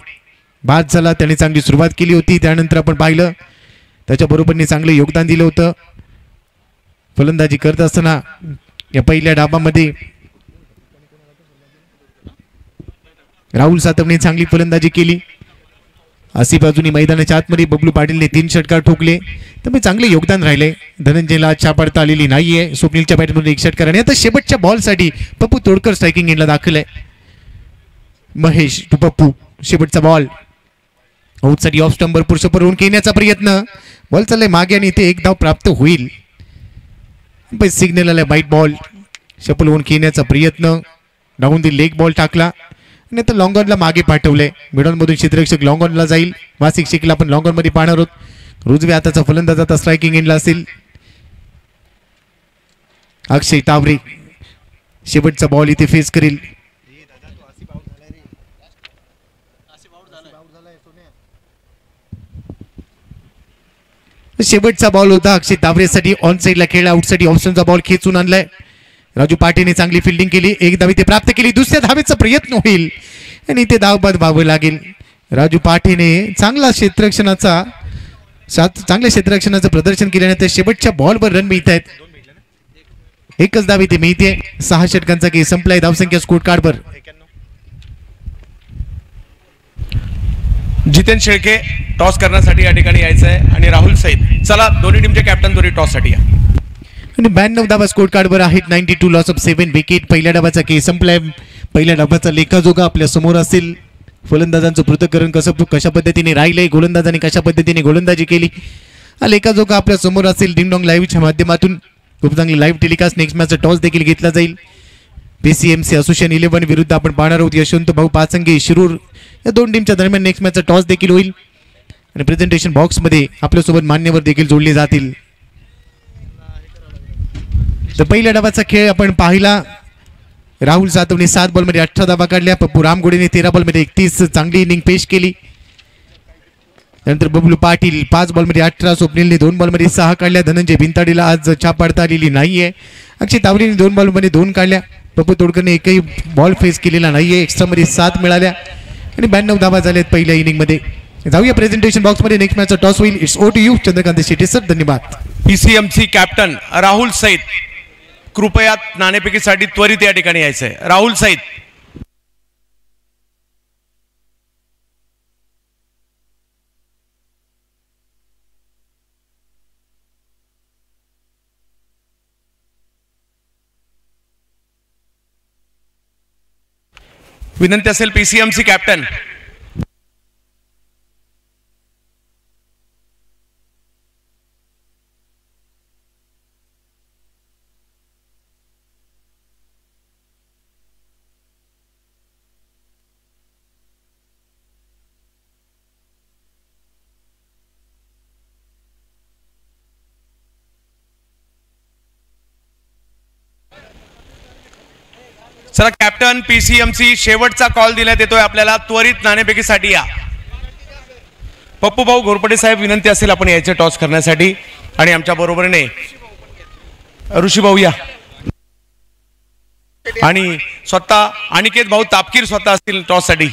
बाद झाला, त्याने चांगली सुरुवात केली होती, त्यानंतर आपण पाहिलं त्याच्या बरोबरने चांगलं योगदान दिलं होतं. फलंदाजी करत असताना या पहिल्या डाबामध्ये राहुल सातवने चांगली फलंदाजी केली. अशी बाजूनी मैदानाच्या आतमध्ये बबलू पाटीलने 3 षटकार ठोकले, त्यामुळे चांगले योगदान राहिले. धनंजयला छापाडता आलेली नाहीये. स्वप्नीलच्या बॅटमधून 1 षटकार आणि आता शेवटच्या बॉलसाठी पप्पू तोडकर स्ट्रायकिंग एंडला दाखल आहे. महेश टू पप्पू, शेवटचा बॉल आउटसाठी ऑफ स्टंप भरपूर सपर होऊन खेळण्याचा प्रयत्न, बॉल चाललाय मागे आणि इथे 1 धाव प्राप्त होईल. सिग्नल आलाय बाईट बॉल, शपल होऊन खेळण्याचा प्रयत्न, डाऊन दी लेग बॉल टाकला आणि आता लॉंग ऑनला मागे पाठवलंय. मिडॉन मधून क्षेत्ररक्षक लॉंग ऑनला जाईल. वासिक शेखला आपण लॉंग ऑन मध्ये पाहणार आहोत. रुजवे हाताचा फलंदाज आता स्ट्रायकिंग एंडला असेल. अक्षय तावरे शेवटचा बॉल इथे फेस करेल. शेवटचा बॉल होता अक्षय तावरेसाठी, ऑन साईडला खेळला. आउटसाठी ऑप्शनचा बॉल खेचून आणलाय. राजू पाटीलने चांगली फिल्डिंग केली, 1 धाव इथे प्राप्त केली. दुसऱ्या धावेचा प्रयत्न होईल आणि इथे धाव बाद व्हावं लागेल. राजू पाटीलने चांगल्या क्षेत्ररक्षणाचं प्रदर्शन केल्यानंतर शेवटच्या बॉलवर रन मिळत आहेत. 1च धाव इथे मिळते. 6 षटकांचा खेळ संपलाय. धावसंख्या स्कोर कार्डवर
जितेन शेळके टॉस करण्यासाठी या ठिकाणी यायचं आहे आणि राहुल सईद. चला दोन्ही टीमचे कॅप्टन दोन्ही टॉस साठी या.
आणि 92 धावा स्कोर कार्डवर आहेत. 92 लॉस ऑफ 7 विकेट. पहिल्या डावाचा खेळ संपलाय. पहिल्या डावाचा लेखाजोगा आपल्या समोर असेल. फलंदाजांचं पृथक्करण कशा पद्धतीने राहिलंय, गोलंदाजांनी कशा पद्धतीने गोलंदाजी केली, हा लेखाजोगा आपल्या समोर असेल. डिंगडॉंग लाईव्हच्या माध्यमातून खूप चांगली लाईव्ह टेलिकास्ट. नेक्स्ट मॅचचा टॉस देखील घेतला जाईल. PCMC असोसिएशन 11 विरुद्ध आपण पाहणार आहोत. यशवंत भाऊ पाचंगे शिरूर या 2 टीमच्या दरम्यान नेक्स्ट मॅचचा टॉस देखील होईल आणि प्रेझेंटेशन बॉक्समध्ये आपल्यासोबत मान्यवर देखील जोडले जातील. तर पहिल्या डावाचा खेळ आपण पाहिला. राहुल सातवने 7 बॉलमध्ये 18 धावा काढल्या. पप्पू रामगुडेने 13 बॉलमध्ये 31 चांगली इनिंग पेश केली. त्यानंतर बबलू पाटील 5 बॉलमध्ये 18, स्वप्नीलने 2 बॉलमध्ये 6 काढल्या. धनंजय भिंताडीला आज छाप पाडता आलेली नाहीये. अक्षय तावरेने 2 बॉलमध्ये 2 काढल्या. पप्पू तोडकरने एकही बॉल फेस केलेला नाहीये. एक्स्ट्रामध्ये 7 मिळाल्या आणि 92 धावा झाल्यात पहिल्या इनिंगमध्ये. जाऊया प्रेझेंटेशन बॉक्समध्ये. नेक्स्ट मॅचचा टॉस होईल. It's over to you Chandrakant Shetty sir. धन्यवाद.
PCMC कॅप्टन राहुल सईद कृपया नाणेफेकीसाठी त्वरित या ठिकाणी यायचंय. राहुल सईद. विनंती असेल PCMC कॅप्टन. चला कॅप्टन PCMC शेवटचा कॉल देण्यात येतोय आपल्याला. त्वरित नाणेफेकीसाठी या. पप्पू भाऊ घोरपडे साहेब विनंती असेल आपण यायचे टॉस करण्यासाठी आणि आमच्या बरोबरीने ऋषी भाऊ या आणि स्वतः अनिकेत भाऊ तापकीर स्वतः असतील टॉस साठी.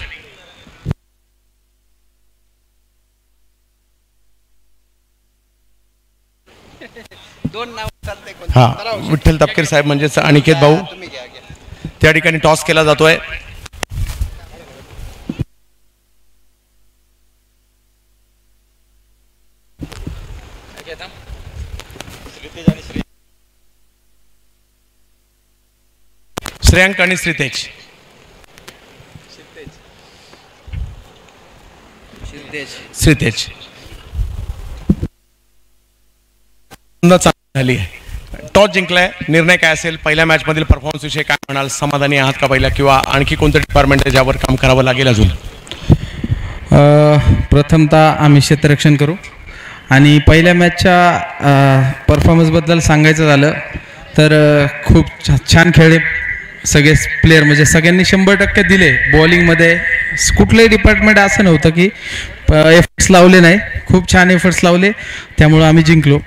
हा विठ्ठल तापकीर साहेब म्हणजेच अनिकेत भाऊ त्या ठिकाणी टॉस केला जातोय. श्रेयांक आणि श्रीतेज. श्रीतेज झाली आहे. टॉस जिंकलाय. निर्णय काय असेल? पहिल्या मॅच मधील परफॉर्मन्स विषयी काय म्हणाल? समाधानी आहात का पहिल्या, किंवा आणखी कोणतं डिपार्टमेंट आहे ज्यावर काम करावं लागेल अजून?
प्रथमतः आम्ही क्षेत्ररक्षण करू आणि पहिल्या मॅचच्या परफॉर्मन्सबद्दल सांगायचं झालं तर खूप छान खेळले सगळे प्लेयर. म्हणजे सगळ्यांनी 100% दिले. बॉलिंगमध्ये कुठलंही डिपार्टमेंट असं नव्हतं की एफर्ट्स लावले नाही, खूप छान एफर्ट्स लावले, त्यामुळं आम्ही जिंकलो.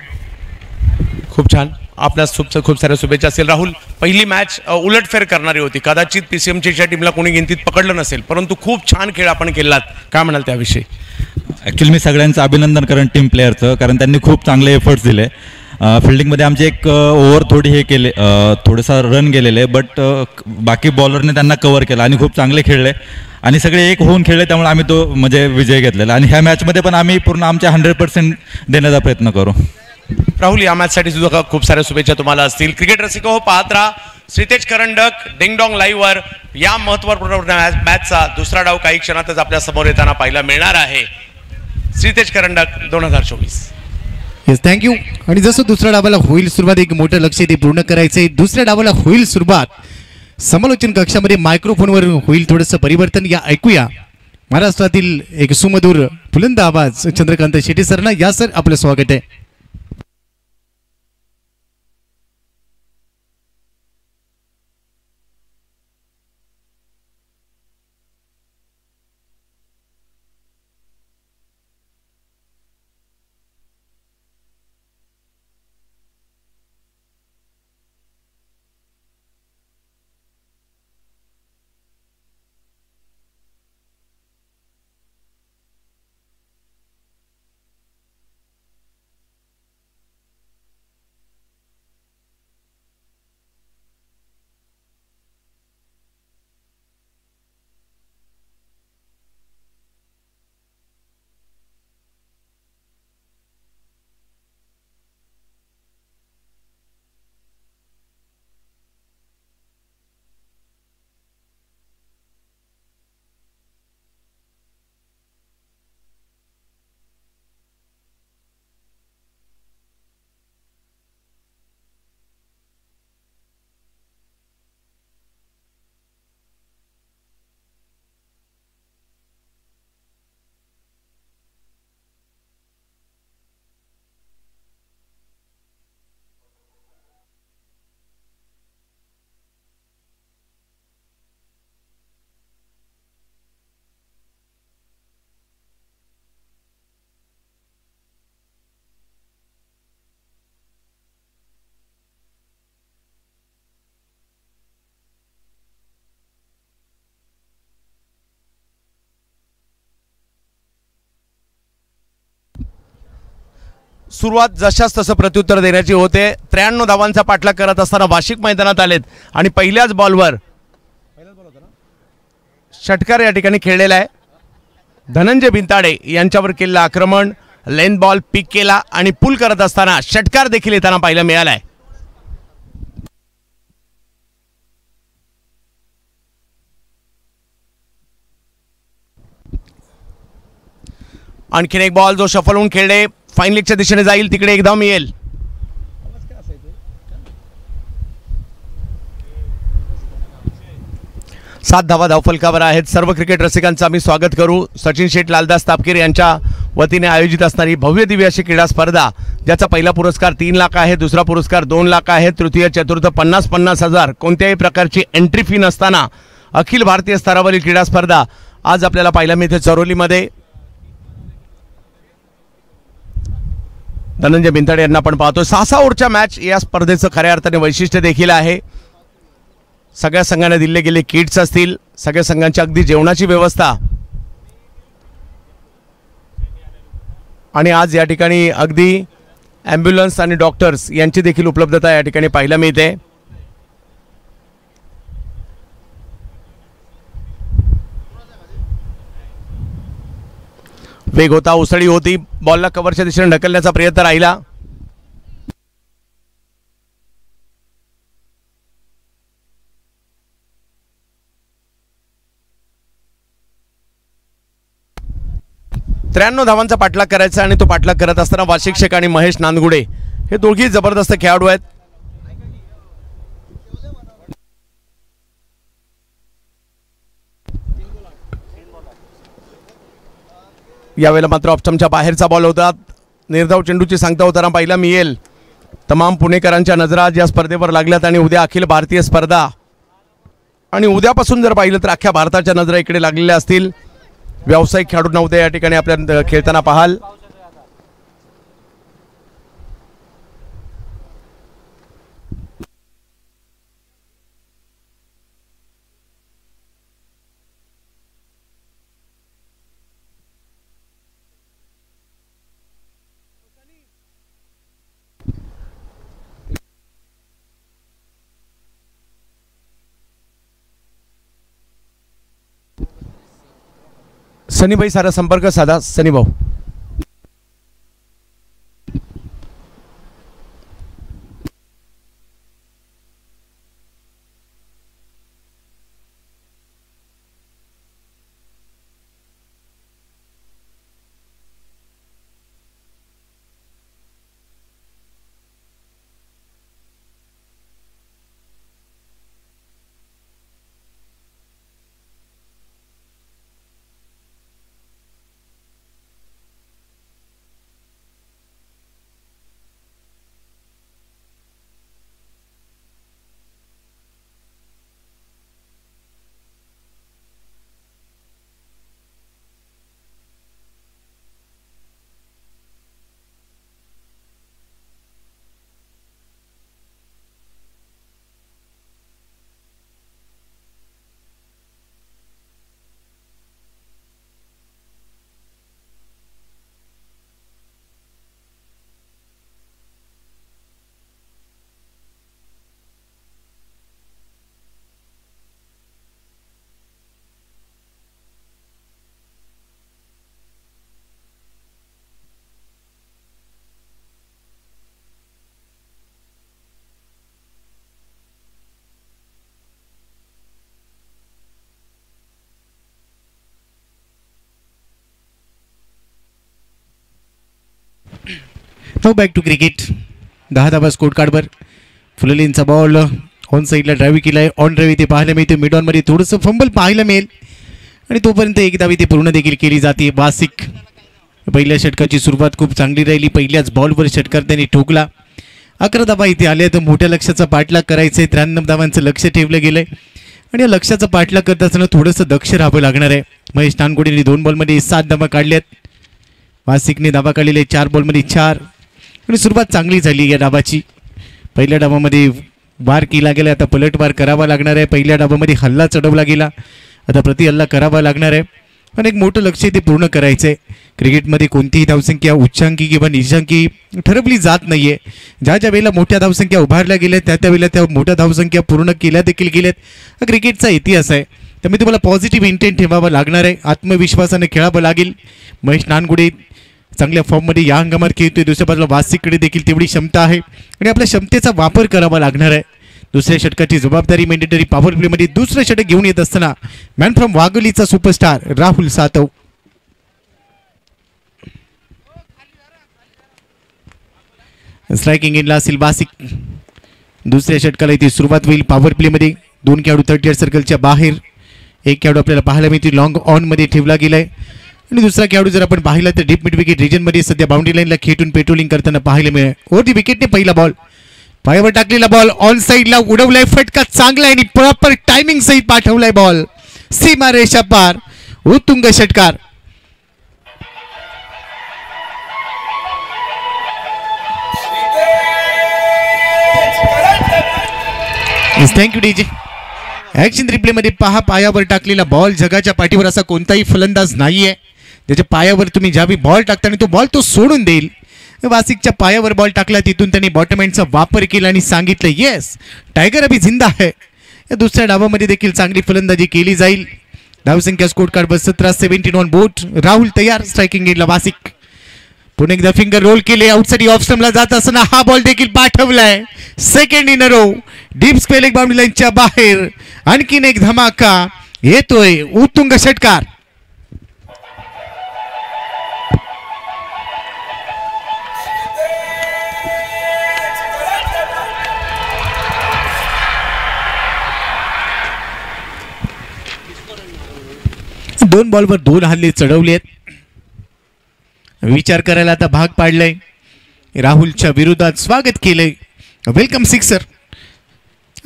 खूप छान. आपल्या खूप साऱ्या शुभेच्छा असतील. राहुल, पहिली मॅच उलटफेर करणारी होती, कदाचित PCMCच्या टीमला कोणी गिनतीत पकडलं नसेल, परंतु खूप छान खेळ आपण केलात. काय म्हणाल त्याविषयी?
ॲक्च्युली मी सगळ्यांचं अभिनंदन करेन टीम प्लेअरचं, कारण त्यांनी खूप चांगले एफर्ट्स दिले. फिल्डिंगमध्ये आमचे एक ओव्हर थोडी हे केले, थोडंसं रन गेलेले, बट बाकी बॉलरने त्यांना कव्हर केलं आणि खूप चांगले खेळले आणि सगळे एक होऊन खेळले, त्यामुळे आम्ही तो म्हणजे विजय घेतलेला. आणि ह्या मॅचमध्ये पण आम्ही पूर्ण आमच्या 100% देण्याचा प्रयत्न करू.
राहुल, या मॅचसाठी सुद्धा खूप साऱ्या शुभेच्छा तुम्हाला असतील. क्रिकेट रसिक हो, पाहत राहा श्रीतेज करंडक डिंगडॉंग लाईव्हवर. या महत्त्वपूर्ण मॅचचा दुसरा डाव काही क्षणातच आपल्या समोर येताना पाहायला मिळणार आहे. श्रीतेज करंडक 2024.
Yes, thank you. आणि जसं दुसऱ्या डावाला होईल सुरुवात, एक मोठं लक्ष ते पूर्ण करायचंय. दुसऱ्या डावाला होईल सुरुवात, समालोचन कक्षामध्ये मायक्रोफोनवर होईल थोडंसं परिवर्तन. या ऐकूया महाराष्ट्रातील एक सुमधुर बुलंद आवाज चंद्रकांत शेट्टी सरना. या सर, आपलं स्वागत आहे.
सुरुवात जशाच तसं प्रत्युत्तर देण्याची होते. 93 धावांचा पाठलाग करत असताना वाशिक मैदानात आलेत आणि पहिल्याच बॉलवर षटकार या ठिकाणी खेळलेला आहे. धनंजय भिंताडे यांच्यावर केलेलं आक्रमण, लेन बॉल पिक केला आणि पुल करत असताना षटकार देखील येताना पाहायला मिळालाय. आणखीन एक बॉल जो शफल होऊन खेळले, फाईन लेगच्या दिशेने जाईल, तिकडे एक धाव मिळेल. सात धावा धावफलकावर आहेत. सर्व क्रिकेट रसिकांचं आम्ही स्वागत करू. सचिन शेठ लालदास तापकीर यांच्या वतीने आयोजित असणारी भव्य दिव्य अशी क्रीडा स्पर्धा, ज्याचा पहिला पुरस्कार 3 लाख आहे, दुसरा पुरस्कार 2 लाख आहे, तृतीय चतुर्थ 50-50 हजार, कोणत्याही प्रकारची एंट्री फी नसताना अखिल भारतीय स्तरावरील क्रीडा स्पर्धा आज आपल्याला पाहायला मिळते चरोलीमध्ये. धनंजय भिंताडे यांना आपण पाहतो. 6 ओव्हरच्या मॅच या स्पर्धेचं खऱ्या अर्थाने वैशिष्ट्य देखील आहे. सगळ्या संघांना दिले गेले किट्स असतील, सगळ्या संघांची अगदी जेवणाची व्यवस्था, आणि आज या ठिकाणी अगदी ॲम्ब्युलन्स आणि डॉक्टर्स यांची देखील उपलब्धता या ठिकाणी पाहायला मिळते. वेग होता, उसळी होती, बॉलला कव्हरच्या दिशेने ढकलण्याचा प्रयत्न राहिला. त्र्याण्णव धावांचा पाठलाग करायचा आणि तो पाठलाग करत असताना वाशिक शेख आणि महेश नांदगुडे हे दोघी जबरदस्त खेळाडू आहेत. यावेळेला मात्र ऑप्शनच्या बाहेरचा बॉल होता. निर्धाव चेंडूची सांगता होताना पाहिला मिळेल. तमाम पुणेकरांच्या नजरा या स्पर्धेवर लागल्यात आणि उद्या अखिल भारतीय स्पर्धा, आणि उद्यापासून जर पाहिलं तर अख्ख्या भारताच्या नजरा इकडे लागलेल्या असतील. व्यावसायिक खेळाडूंना उद्या या ठिकाणी आपल्या खेळताना पाहाल. सनीभाई सारा संपर्क साधा. सनी भाऊ
नो बॅक टू क्रिकेट. 10 धावा स्कोर कार्डवर. फुललेनचा बॉल ऑन साईडला ड्राईव्ह केला आहे. ऑन ड्राईव्ह इथे पाहायला मिळते. मिड ऑनमध्ये थोडंसं फंबल पाहायला मिळेल आणि तोपर्यंत एक धाव इथे पूर्ण देखील केली जाते. वासिक पहिल्या षटकाची सुरुवात खूप चांगली राहिली. पहिल्याच बॉलवर षटकार त्यांनी ठोकला. 11 धावा इथे आल्या तर मोठ्या लक्ष्याचा पाठलाग करायचा आहे. 93 धावांचं लक्ष ठेवलं गेलं आहे आणि या लक्ष्याचा पाठलाग करत असताना थोडंसं दक्ष राहावं लागणार आहे. महेश नानगोडेने 2 बॉलमध्ये 7 धावा काढल्यात. वासिकने धावा काढलेले 4 बॉलमध्ये 4 आणि सुरुवात चांगली झाली या डावाची. पहिल्या डावामध्ये वार केला गेला. आता पलटवार करावा लागणार आहे. पहिल्या डावामध्ये हल्ला चढवला गेला. आता प्रति हल्ला करावा लागणार आहे पण एक मोठं लक्ष ते पूर्ण करायचं आहे. क्रिकेटमध्ये कोणतीही धावसंख्या उच्चांकी किंवा निचांकी ठरवली जात नाही आहे. ज्या ज्या वेळेला मोठ्या धावसंख्या उभारल्या गेल्या त्या वेळेला त्या मोठ्या धावसंख्या पूर्ण केल्या देखील गेल्यात. हा क्रिकेटचा इतिहास आहे. त्यामुळे तुम्हाला पॉझिटिव्ह इंटेंट ठेवावा लागणार आहे. आत्मविश्वासाने खेळावं लागेल. महेश नानगुडे चांगल्या फॉर्ममध्ये या हंगामात खेळतोय. दुसऱ्या बाजूला वासिककडे देखील तेवढी क्षमता आहे आणि आपल्या क्षमतेचा वापर करावा लागणार आहे. दुसऱ्या षटकाची जबाबदारी मॅन्डेटरी पॉवर प्लेमध्ये दुसरं षटक घेऊन येत असताना मॅन फ्रॉम वाघोलीचा सुपरस्टार राहुल सातव. स्ट्रायकिंग एंडला असेल वासिक. दुसऱ्या षटकाला इथे सुरुवात होईल. पॉवर प्लेमध्ये 2 खेळाडू 30 सर्कलच्या बाहेर. एक खेळाडू आपल्याला पाहायला मिळते लॉंग ऑनमध्ये ठेवला गेलाय आणि दुसरा खेळाडू जर आपण पाहिला तर डीप मिड विकेट रिजनमध्ये सध्या बाउंड्री लाईनला खेटून पेट्रोलिंग करताना पाहायला मिळेल. ओव्हर दी विकेटने पहिला बॉल पायावर टाकलेला बॉल ऑन साईडला उडवलाय. फटका चांगला आणि प्रॉपर टायमिंग सहित पाठवलाय बॉल सीमा रेषा पार. उत्तुंग षटकार. Thank you DJ. ऍक्शन रिप्ले मध्ये पहा पायावर टाकलेला बॉल. जगाच्या पाठीवर असा कोणताही फलंदाज नाहीये त्याच्या पायावर तुम्ही ज्यावेळी बॉल टाकता आणि तो बॉल तो सोडून देईल. वासिकच्या पायावर बॉल टाकला. तिथून त्यांनी बॉटम एंडचा वापर केला आणि सांगितलं येस टायगर अभी जिंदा है. या दुसऱ्या डावामध्ये देखील चांगली फलंदाजी केली जाईल. धावसंख्या स्कोर कार्डवर 17-17 ऑन बोर्ड. राहुल तयार. स्ट्रायकिंग एंडला वासिक. पुन्हा एकदा फिंगर रोल केले. आउटसाइड ऑफ स्टंपला जात असताना हा बॉल देखील पाठवलाय. Second in a row. Deep square leg boundary लाईनच्या बाहेर. आणखीन एक धमाका येतोय. उत्तुंग षटकार. दोन बॉलवर 2 हल्ले चढवलेत. विचार करायला आता भाग पाडलाय. राहुलच्या विरोधात स्वागत केलंय. Welcome sixer.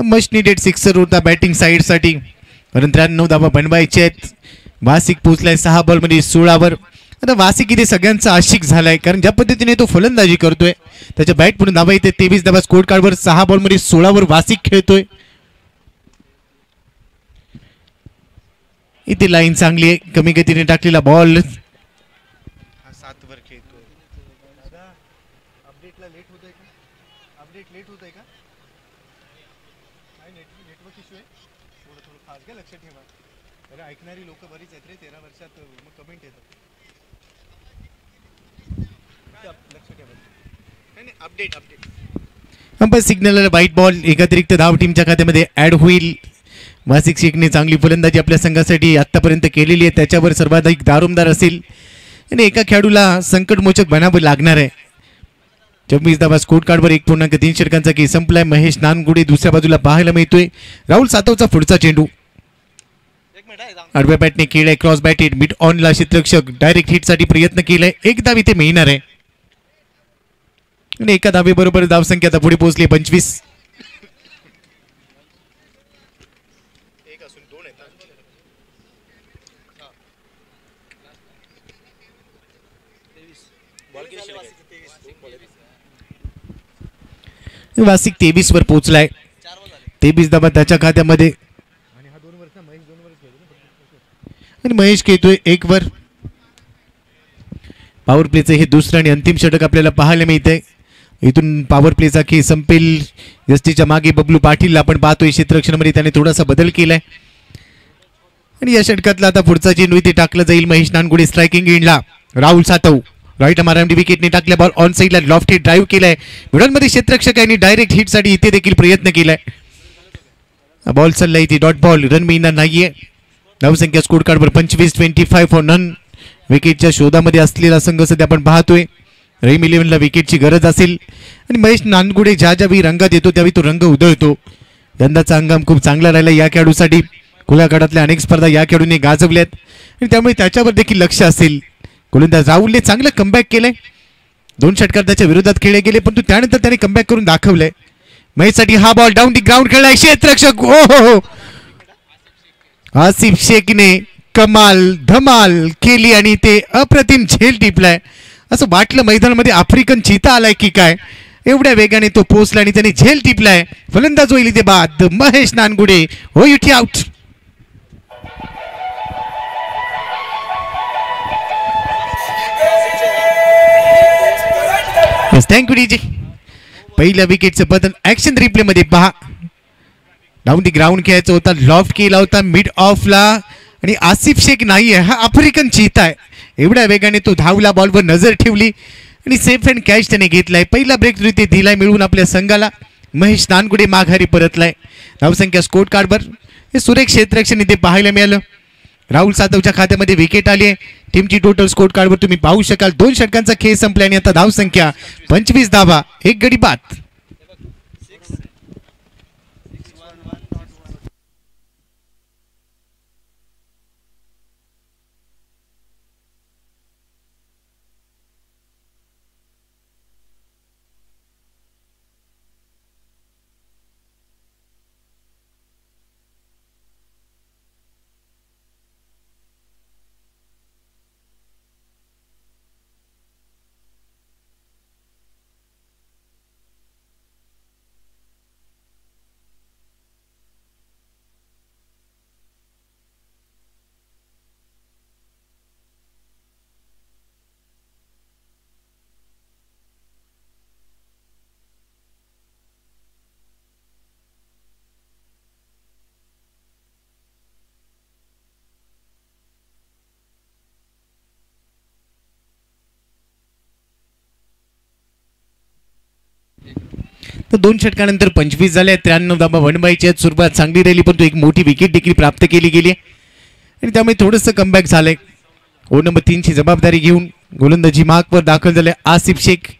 Must needed sixer होता बॅटिंग साईडसाठी. परंतु 93 धावा बनवायचे आहेत. वासिक पोचलाय 6 बॉलमध्ये 16वर. आता वासिक इथे सगळ्यांचा आशिक झालाय, कारण ज्या पद्धतीने तो फलंदाजी करतोय त्याच्या बॅट पुढे धावा येते. 23 धावा स्कोर कार्डवर. 6 बॉलमध्ये 16वर वासिक खेळतोय. इथे लाईन चांगली आहे, कमी गतीने टाकलेला बॉल. 7 वर खेळतोय. अपडेटला लेट होतंय का? अपडेट लेट होतंय का? काय नेटवर्क इश्यू आहे? थोडं खास घ्या, लक्ष ठेवा. अरे ऐकणारी लोक बरीच आहेत रे 13 वर्षात, मग कमेंट येतात. लक्ष ठेवा. नाही update umpire signal white ball. एक अतिरिक्त धाव टीमच्या खात्यामध्ये ऍड होईल. वासिक शेखने चांगली फलंदाजी आपल्या संघासाठी आतापर्यंत केलेली आहे, त्याच्यावर सर्वाधिक दारोमदार असेल आणि एका खेळाडूला संकटमोचक बनावं लागणार आहे. 24 धावा स्कोर कार्डवर. 1.3 षटकांचा खेळ संपलाय. महेश नानगुडे दुसऱ्या बाजूला पाहायला मिळतोय. राहुल सातवचा पुढचा चेंडू आडव्या बॅटने केलाय. क्रॉस बॅटेड मिड ऑनला क्षेत्ररक्षक डायरेक्ट हिटसाठी प्रयत्न केलाय. एक धाव इथे मिळणार आहे आणि एका धावेबरोबर धावसंख्या आता पुढे पोहोचली 25. वासिक 23 वर पोहोचलाय. 23 धावा त्याच्या खात्यामध्ये आणि महेश खेळतोय 1 वर. पॉवर प्लेचं हे दुसरं आणि अंतिम षटक आपल्याला पाहायला मिळतंय. इथून पॉवर प्लेचा खेळ संपेल. यष्टीच्या मागे बबलू पाटील आपण पाहतोय क्षेत्ररक्षणामध्ये त्याने थोडासा बदल केलाय आणि या षटकातला आता पुढचा चेंडू इथे टाकला जाईल. महेश नानगुडे स्ट्रायकिंग एंडला. राहुल सातव राईट आर्म विकेटने टाकल्या बॉल ऑन साईडला लॉफ्ट हिट ड्राईव्ह केलाय. मिडलमध्ये क्षेत्ररक्षकांनी डायरेक्ट हिटसाठी इथे देखील प्रयत्न केलाय. बॉल चालला इथे डॉट बॉल. रन मिळणार नाहीये. धावसंख्या स्कोर कार्डवर 25-25 फॉर नन. विकेटच्या शोधामध्ये असलेला संघ सध्या आपण पाहतोय. रहीम 11ला विकेटची गरज असेल आणि महेश नानगुडे ज्यावेळी रंगात येतो त्यावेळी तो रंग उधळतो. यंदाचा हंगाम खूप चांगला राहिला या खेळाडूसाठी. खुल्या गटातल्या अनेक स्पर्धा या खेळाडूने गाजवल्यात आणि त्यामुळे त्याच्यावर देखील लक्ष असेल. गोलंदाज राहुलने चांगलं कमबॅक केलंय. 2 षटकार त्याच्या विरोधात खेळले गेले, परंतु त्यानंतर त्याने कमबॅक करून दाखवलंय. महेशसाठी हा बॉल डाऊन दी ग्राउंड खेळलाय क्षेत्ररक्षक. हो आसिफ शेखने कमाल धमाल केली आणि ते अप्रतिम झेल टिपलाय. असं वाटलं मैदानामध्ये आफ्रिकन चीता आलाय की काय, एवढ्या वेगाने तो पोहोचला आणि त्याने झेल टिपलाय. फलंदाज होईल इथे बाद महेश नानगुडे. हो युटी आउट. Thank you DJ. पहिल्या विकेटचं बदल ऍक्शन रिप्ले मध्ये पहा. डाऊन दी ग्राउंड खेळायचा होता, लॉफ्ट केला होता मिड ऑफला आणि आसिफ शेख नाहीये, हा आफ्रिकन चीता आहे. एवढ्या वेगाने तो धावला, बॉलवर नजर ठेवली आणि सेफ अँड कॅच त्याने घेतलाय. पहिला ब्रेक थ्रू ते दिलाय मिळून आपल्या संघाला. महेश नानगुडे माघारी परतलाय. धावसंख्या स्कोर कार्डवर हे सुरेख क्षेत्ररक्षण इथे पाहायला मिळालं. राहुल सातवच्या खात्यामध्ये विकेट आली आहे. टीमची टोटल स्कोर कार्डवर तुम्ही पाहू शकाल. 2 षटकांचा खेळ संपला आणि आता धावसंख्या 25 धावा, 1 गडी बाद. तर 2 षटकानंतर 25 झाले. 93 धावा बनवायची आहेत. सुरुवात चांगली राहिली, परंतु एक मोठी विकेट देखील प्राप्त केली गेली आणि त्यामुळे थोडंसं कमबॅक झालंय. ओव्हर नंबर 3 ची जबाबदारी घेऊन गोलंदाजी मार्कवर दाखल झाले आसिफ शेख.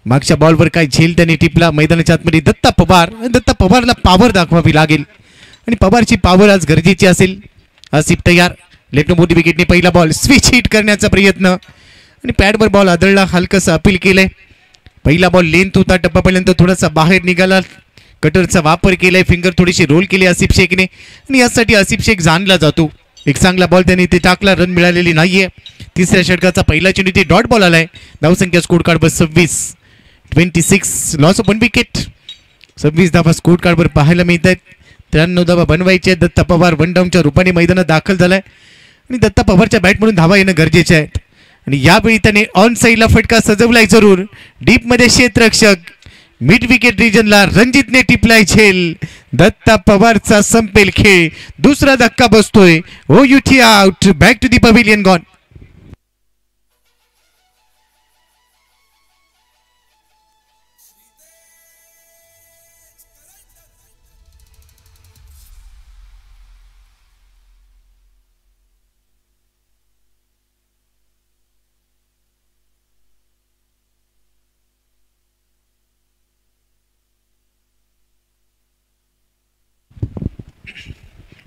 मागच्या बॉलवर काय झेल त्याने टिपला. मैदानाच्या आतमध्ये दत्ता पवारला पॉवर दाखवावी लागेल आणि पवारची पॉवर आज गरजेची असेल. आसिफ तयार. लेफ्ट मोठी विकेटने पहिला बॉल स्विच हिट करण्याचा प्रयत्न आणि पॅडवर बॉल आदळला. हलकंसं अपील केलंय. पहिला बॉल लेंथ होता, टप्पा पहिल्यांदा थोडासा बाहेर निघाला. कटरचा वापर केलाय, फिंगर थोडीशी रोल केली आसिफ शेखने आणि यासाठी आसिफ शेख जाणला जातो. एक चांगला बॉल त्यांनी ते टाकला, रन मिळालेली नाहीये. तिसऱ्या षटकाचा पहिला चेंडू ते डॉट बॉल आलाय. धावसंख्या स्कोर कार्डवर 26 लॉस ऑफ 1 विकेट. 26 धावा स्कोर कार्डवर पाहायला मिळत आहेत. 93 धावा बनवायचे. दत्ता पवार वन डाऊनच्या रूपाने मैदानात दाखल झालाय आणि दत्ता पवारच्या बॅट म्हणून धावा येणं गरजेचे आहेत. आणि यावेळी त्याने ऑन साईडला फटका सजवलाय जरूर. डीप मध्ये क्षेत्ररक्षक मिड विकेट रिजनला रणजितने टिपलाय झेल. दत्ता पवारचा संपेल खेळ. दुसरा धक्का बसतोय. OUT out. Back to the pavilion gone.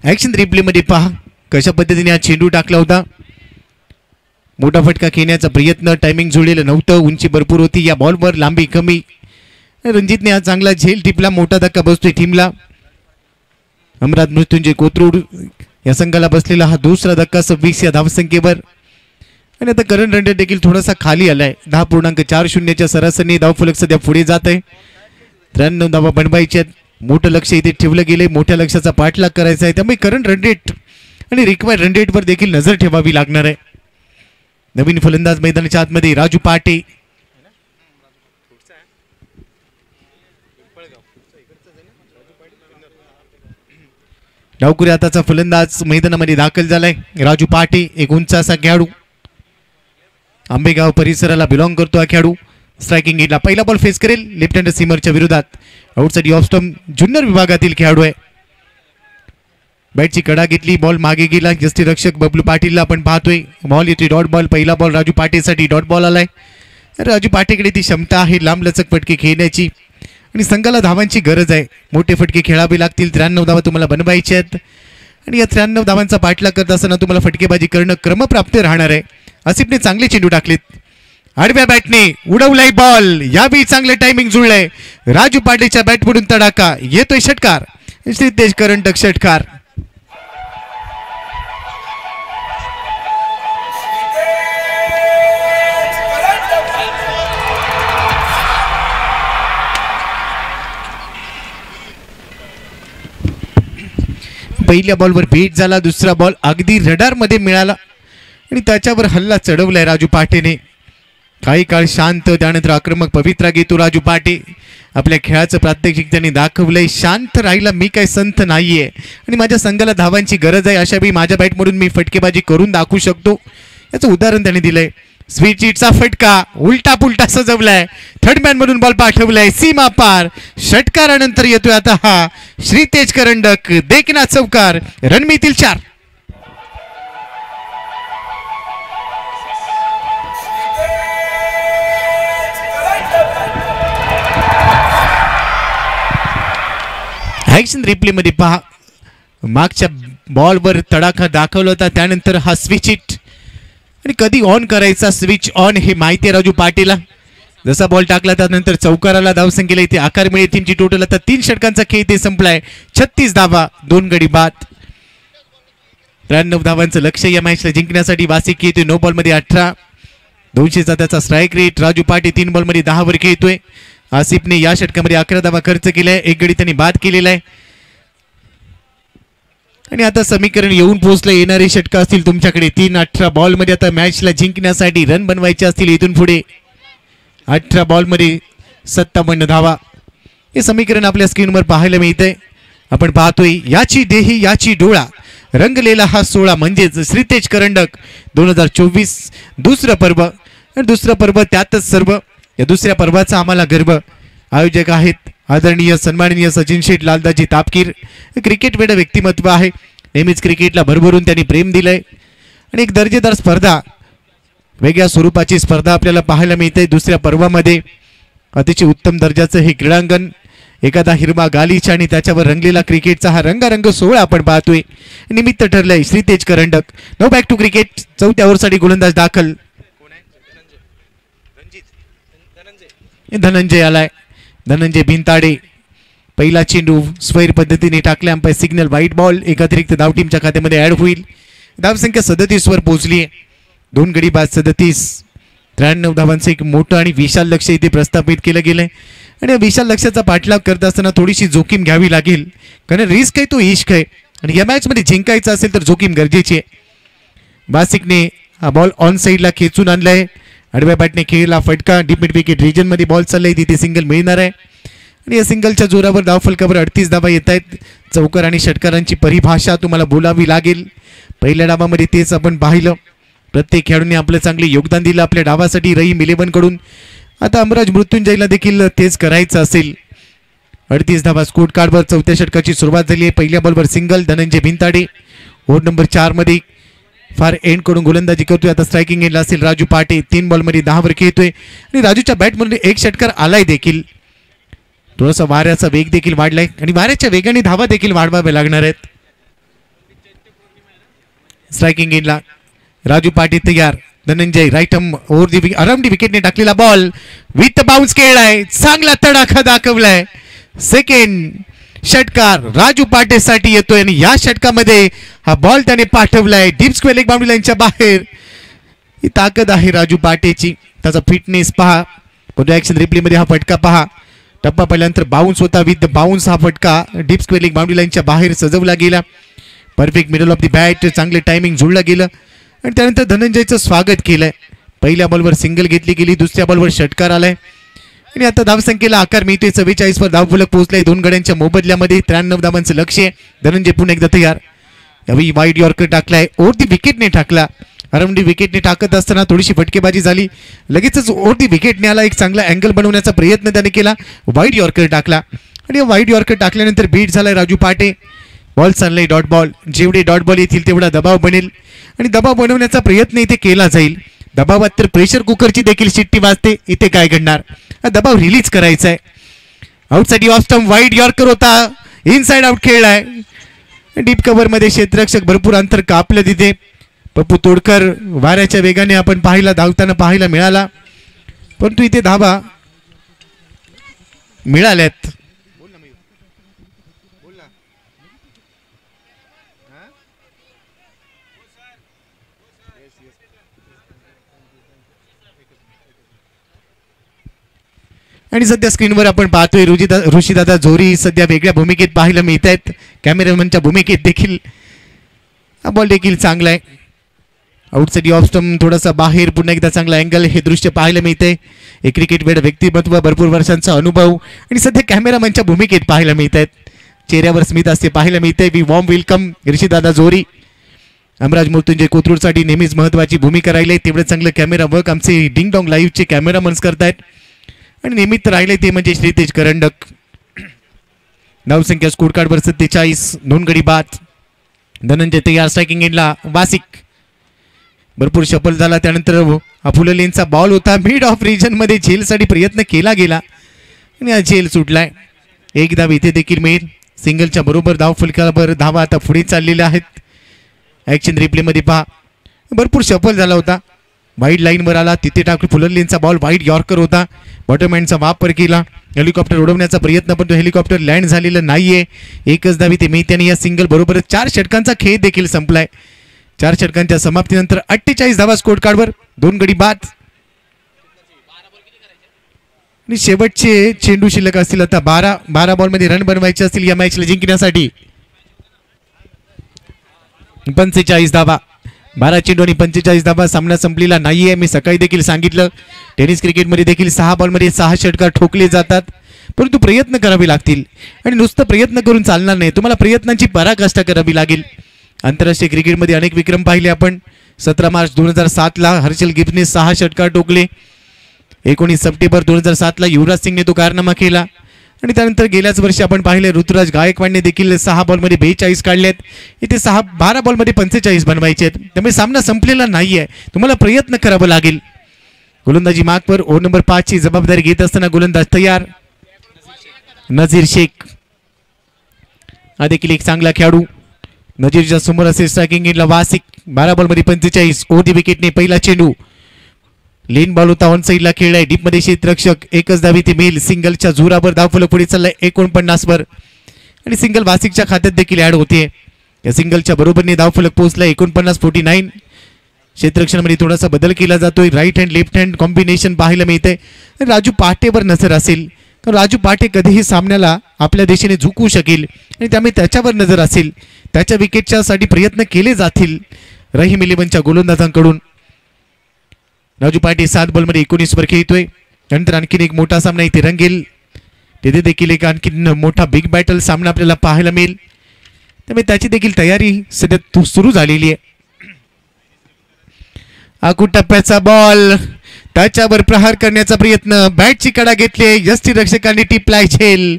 Action replay मध्ये पहा कशा पद्धतीने हा चेंडू टाकला होता. मोठा फटका खेळण्याचा प्रयत्न, टायमिंग जुळलेलं नव्हतं. उंची भरपूर होती या बॉलवर, लांबी कमी. रणजितने हा चांगला झेल टिपला. मोठा धक्का बसतोय टीमला. अमराज मृत्युंजय कोथरूड या संघाला बसलेला हा दुसरा धक्का 26 या धावसंख्येवर. आणि आता करण रणजित देखील थोडासा खाली आलाय. 10.40च्या सरासरीने धावफलक सध्या पुढे जात आहे. 93 धावा बनवायच्या. मोठं लक्ष इथे ठेवलं गेले. मोठ्या लक्षाचा पाठलाग करायचा आहे. त्यामुळे करण रन रेट आणि रिक्वायर्ड रन रेटवर देखील नजर ठेवावी लागणार आहे. नवीन फलंदाज मैदानाच्या आतमध्ये राजू पाटे. डावकुरी आताचा फलंदाज मैदानामध्ये दाखल झालाय. राजू पाटे एक उंच असा खेळाडू. आंबेगाव परिसराला बिलॉंग करतो हा खेळाडू. स्ट्रायकिंग एजला पहिला बॉल फेस करेल लेफ्ट हँड सीमरच्या विरोधात. आउटसाइड ऑफ स्टंप ज्युनियर विभागातील खेळाडू आहे. बॅटची कडा घेतली. बॉल मागे गेला. यष्टीरक्षक बबलू पाटीलला आपण पाहतोय. बॉल येतोय डॉट बॉल. पहिला बॉल राजू पाटेसाठी डॉट बॉल आलाय. राजू पाटेकडे ती क्षमता आहे लांब लचक फटके खेळण्याची आणि संघाला धावांची गरज आहे. मोठे फटके खेळावे लागतील. 93 धावा तुम्हाला बनवायचे आहेत आणि या 93 धावांचा पाठलाग करत असताना तुम्हाला फटकेबाजी करणं क्रमप्राप्त राहणार आहे. आसिफने चांगले चेंडू टाकलेत. आडव्या बॅटने उडवलाय बॉल. यावेळी चांगले टायमिंग जुळलंय. राजू पाटेच्या बॅट पडून तडाखा. येतोय षटकार. श्रीतेज करंडक षटकार. पहिल्या बॉलवर बीट झाला. दुसरा बॉल अगदी रडार मध्ये मिळाला आणि त्याच्यावर हल्ला चढवलाय राजू पाटेने. काही काळ शांत, त्यानंतर आक्रमक पवित्रा घेतो राजू पाटे. आपल्या खेळाचं प्रात्यक्षिक त्यांनी दाखवलंय. शांत राहिला. मी काय संत नाहीये आणि माझ्या संघाला धावांची गरज आहे. अशा वेळी माझ्या बॅटमधून मी फटकेबाजी करून दाखवू शकतो. याचं उदाहरण त्यांनी दिलंय. स्वीट चिटचा फटका उलटा पुलटा सजवलाय. थर्ड मॅन मधून बॉल पाठवलाय सीमा पार. षटकारानंतर येतोय आता हा श्रीतेज करंडक. देखना चौकार. रणमितील 4. ऍक्शन रिप्ले मध्ये पहा. मागच्या बॉलवर तडाखा दाखवला होता. त्यानंतर हा स्विच इट आणि कधी ऑन करायचा स्विच ऑन हे माहिती आहे राजू पाटीलला. जसा बॉल टाकला त्यानंतर चौकाराला धावसंख्येला इथे आकार मिळेल. टीमची टोटल आता 3 षटकांचा खेळ इथे संपलाय. 36 धावा 2 गडी बाद. 93 धावांचं लक्ष या मॅचला जिंकण्यासाठी. वासिक येतोय 9 बॉलमध्ये 18. 200चा त्याचा स्ट्राईक रेट. राजू पाटे 3 बॉलमध्ये 10 वर खेळतोय. आसिफने या षटकामध्ये 11 धावा खर्च केलाय. 1 गडी त्यांनी बाद केलेला आहे आणि आता समीकरण येऊन पोहोचलं. येणारे षटक असतील तुमच्याकडे 3-18 बॉलमध्ये. आता मॅचला जिंकण्यासाठी रन बनवायचे असतील इथून पुढे. 18 बॉलमध्ये 57 धावा. हे समीकरण आपल्या स्क्रीनवर पाहायला मिळतंय. आपण पाहतोय याची देही याची डोळा रंगलेला हा सोहळा म्हणजेच श्रीतेज करंडक 2024 दुसरं पर्व. आणि दुसरं पर्व त्यातच सर्व. या दुसऱ्या पर्वाचा आम्हाला गर्व. आयोजक आहेत आदरणीय सन्माननीय सचिन शेठ लालदाजी तापकीर. क्रिकेट वेड व्यक्तिमत्व आहे. नेहमीच क्रिकेटला भरभरून त्यांनी प्रेम दिलंय आणि एक दर्जेदार स्पर्धा, वेगळ्या स्वरूपाची स्पर्धा आपल्याला पाहायला मिळते दुसऱ्या पर्वामध्ये. अतिशय उत्तम दर्जाचं हे क्रीडांगण. एखादा हिरवा गालीचा आणि त्याच्यावर रंगलेला क्रिकेटचा हा रंगारंग सोहळा आपण पाहतोय. निमित्त ठरलंय श्रीतेज करंडक. No back to cricket. 4थ्या ओव्हरसाठी गोलंदाज दाखल. धनंजय आलाय. धनंजय भिंताडे. पहिला चेंडू स्क्वेअर पद्धतीने टाकल्या. Umpire signal white ball. एक अतिरिक्त धाव टीमच्या खात्यामध्ये ऍड होईल. धावसंख्या 37 वर पोहोचली आहे. 2 गडी बाद 37. 93 धावांचं एक मोठं आणि विशाल लक्ष्य इथे प्रस्थापित केलं गेलंय आणि या विशाल लक्ष्याचा पाठलाग करत असताना थोडीशी जोखीम घ्यावी लागेल, कारण रिस्क आहे तो इश्क आहे आणि या मॅच मध्ये जिंकायचं असेल तर जोखीम गरजेची आहे. बासिकने हा बॉल ऑन साईडला खेचून आणलाय. आडव्या बॅटने खेळला फटका. डीप मिड विकेट रिजन मध्ये बॉल चाललाय, तिथे सिंगल मिळणार आहे आणि या सिंगलच्या जोरावर धावफलकावर 38 धावा येत आहेत. चौकार आणि षटकारांची परिभाषा तुम्हाला बोलावी लागेल. पहिल्या डावामध्ये तेच आपण पाहिलं. प्रत्येक खेळाडूने आपलं चांगले योगदान दिलं आपल्या डावासाठी रहीम 11 कडून. आता अमराज मृत्युंजयला देखील तेच करायचं असेल. 38 धावा स्कोर कार्डवर. चौथ्या षटकाची सुरुवात झाली आहे. पहिल्या बॉलवर single Dhananjay Bhintade. Over number 4 मध्ये फार एंड कडून गोलंदाजी करतोय. आता स्ट्रायकिंग एंडला असेल राजू पाटे. 3 बॉलमध्ये 10 वर खेळतोय आणि राजूच्या बॅटमधून एक षटकार आलाय देखील. थोडासा वाऱ्याचा वेग देखील वाढलाय आणि वाऱ्याच्या वेगाने धावा देखील वाढवाव्या लागणार आहेत. स्ट्रायकिंग एंडला राजू पाटे तयार. Dhananjay right over around the विकेटने टाकलेला बॉल विथ बाउन्स केलाय. चांगला तडाखा दाखवलाय. सेकंड षटकार राजू पाटेसाठी येतोय आणि या षटकामध्ये हा बॉल त्याने पाठवलाय डीप स्क्वेअर लेग बाउंड्री लाईनच्या बाहेर. ही ताकद आहे राजू पाटेची. त्याचा फिटनेस पहा. पुन्हा ऍक्शन रिप्ले मध्ये हा फटका पहा. टप्पा पहिल्यानंतर बाउन्स होता. विथ बाउन्स हा फटका डीप स्क्वेअर लेग बाउंड्री लाईनच्या बाहेर सजवला गेला. Perfect middle of the bat. चांगले टायमिंग जुळलं गेलं आणि त्यानंतर धनंजयचं स्वागत केलंय. पहिल्या बॉलवर सिंगल घेतली गेली. दुसऱ्या बॉलवर षटकार आलाय आणि आता धावसंख्येला आकार मिळतोय. 44 वर धावफलक पोहोचलाय. 2 गड्यांच्या मोबदल्यामध्ये 93 धावांचं लक्ष आहे. धनंजय पुन्हा एकदा तयार. यावेळी वाईड यॉर्कर टाकलाय. ओव्हर दी विकेटने टाकला. अराउंड दी विकेटने टाकत असताना थोडीशी फटकेबाजी झाली. लगेचच ओव्हर दी विकेटने आला. एक चांगला अँगल बनवण्याचा प्रयत्न त्याने केला. वाईड यॉर्कर टाकला आणि वाईड यॉर्कर टाकल्यानंतर बीट झालाय राजू पाटे. बॉल चाललाय डॉट बॉल. जेवढे डॉट बॉल येतील तेवढा दबाव बनेल आणि दबाव बनवण्याचा प्रयत्न इथे केला जाईल. दबावात तर प्रेशर कुकरची देखील शिट्टी वाजते. इथे काय घडणार? हा दबाव रिलीज करायचा आहे. Outside off stump wide yorker होता. इनसाइड आउट खेळलाय. डीप कव्हर मध्ये क्षेत्ररक्षक भरपूर अंतर कापलं तिथे. पप्पू तोडकर वाऱ्याच्या वेगाने आपण पाहिला धावताना पाहायला मिळाला, परंतु इथे धावा मिळाल्यात. आणि सध्या स्क्रीनवर आपण पाहतोय ऋषीदादा जोरी सध्या वेगळ्या भूमिकेत पाहायला मिळत आहेत. कॅमेरामनच्या भूमिकेत देखील हा बॉल देखील चांगला आहे. आउटसाइड ऑफ स्टंप थोडासा बाहेर. पुन्हा एकदा चांगला अँगल हे दृश्य पाहायला मिळतंय. एक क्रिकेटवेड व्यक्तिमत्व, भरपूर वर्षांचा अनुभव आणि सध्या कॅमेरामनच्या भूमिकेत पाहायला मिळत आहेत. चेहऱ्यावर स्मित असते पाहायला मिळतंय. वी वॉर्म वेलकम ऋषीदादा जोरी. अमराज मृत्युंजय कोथरूडसाठी नेहमीच महत्वाची भूमिका राहिली. तेवढं चांगलं कॅमेरा वर्क आमचे डिंग डॉंग लाईव्हचे कॅमेरामन्स करतायत आणि निमित्त राहिले ते म्हणजे श्रीतेज करंडक. धावसंख्या स्कोर कार्डवर 47. 2 गडी बाद. धनंजय तयार. स्ट्रायकिंग एंडला वासिक. भरपूर शफल झाला. त्यानंतर अफुललेनचा बॉल होता. मिड ऑफ रिजन मध्ये झेलसाठी प्रयत्न केला गेला आणि हा झेल सुटलाय. एक धाव इथे देखील मिळेल. सिंगलच्या बरोबर धाव फलकावर धावा आता पुढे चाललेल्या आहेत. ऍक्शन रिप्ले मध्ये पहा. भरपूर शफल झाला होता. वाईड लाईनवर आला. तिथे टाकून फुलरलेनचा बॉल वाईड यॉर्कर होता. बॉटम हँडचा वापर केला. हेलिकॉप्टर उडवण्याचा प्रयत्न, पण तो हेलिकॉप्टर लँड झालेलं नाहीये. एकच धाव इथे मिळते आणि या सिंगल बरोबरच 4 षटकांचा खेळ देखील संपलाय. 4 षटकांच्या समाप्तीनंतर 48 धावा स्कोर कार्डवर. 2 गडी बाद आणि शेवटचे चेंडू शिल्लक असतील. आता 12 बॉलमध्ये रन बनवायचे असतील या मॅचला जिंकण्यासाठी. 45 धावा. 12 चेंडू आणि 45 धावा. सामना संपलेला नाहीये. मी सकाळी देखील सांगितलं टेनिस क्रिकेटमध्ये देखील 6 बॉलमध्ये 6 षटकार ठोकले जातात, परंतु प्रयत्न करावे लागतील आणि नुसतं प्रयत्न करून चालणार नाही. तुम्हाला प्रयत्नांची पराकाष्ठा करावी लागेल. आंतरराष्ट्रीय क्रिकेटमध्ये अनेक विक्रम पाहिले आपण. 17 मार्च 2007 ला हर्षल गिब्सने 6 षटकार ठोकले. 19 सप्टेंबर 2007 ला युवराज सिंगने तो कारनामा केला आणि त्यानंतर गेल्याच वर्षी आपण पाहिले ऋतुराज गायकवाडने देखील 6 बॉलमध्ये 42 काढलेत. इथे 12 बॉलमध्ये 45 बनवायचे आहेत. त्यामुळे सामना संपलेला नाहीये. तुम्हाला प्रयत्न करावं लागेल. गोलंदाजी मार्कवर ओव्हर नंबर 5 ची जबाबदारी घेत असताना गोलंदाज तयार. नजीर शेख हा देखील एक चांगला खेळाडू. नजीरच्या समोर असेल स्ट्रायकिंग एंडला वासिक. 12 बॉलमध्ये 45. ओव्हर दी विकेटने पहिला चेंडू. लेन बॉल होता. ऑन साईडला खेळलाय. डीप मध्ये क्षेत्ररक्षक. एकच धाव इथे मिळेल. सिंगलच्या जोरावर धावफलक पुढे चाललाय 49 वर आणि सिंगल वासिकच्या खात्यात देखील ऍड होते. या सिंगलच्या बरोबरीने धावफलक पोहोचला 49-49. क्षेत्ररक्षणामध्ये थोडासा बदल केला जातोय. Right hand left hand combination पाहायला मिळते. राजू पाटेवर नजर असेल कारण राजू पाटे कधीही सामन्याला आपल्या दिशेने झुकवू शकेल आणि त्यामुळे त्याच्यावर नजर असेल. त्याच्या विकेटच्या साठी प्रयत्न केले जातील रहीम इलेव्हनच्या गोलंदाजांकडून. राजू पाटे 7 बॉलमध्ये 19 वर खेळतोय. नंतर आणखीन एक मोठा सामना इथे रंगेल. तिथे देखील एक आणखीन मोठा बिग बॅटल सामना आपल्याला पाहायला मिळेल. त्यामुळे त्याची देखील तयारी सध्या सुरू झालेली आहे. आखू टप्प्याचा बॉल त्याच्यावर प्रहार करण्याचा प्रयत्न. बॅटची कडा घेतली. यष्टीरक्षकांनी टिपलाय झेल.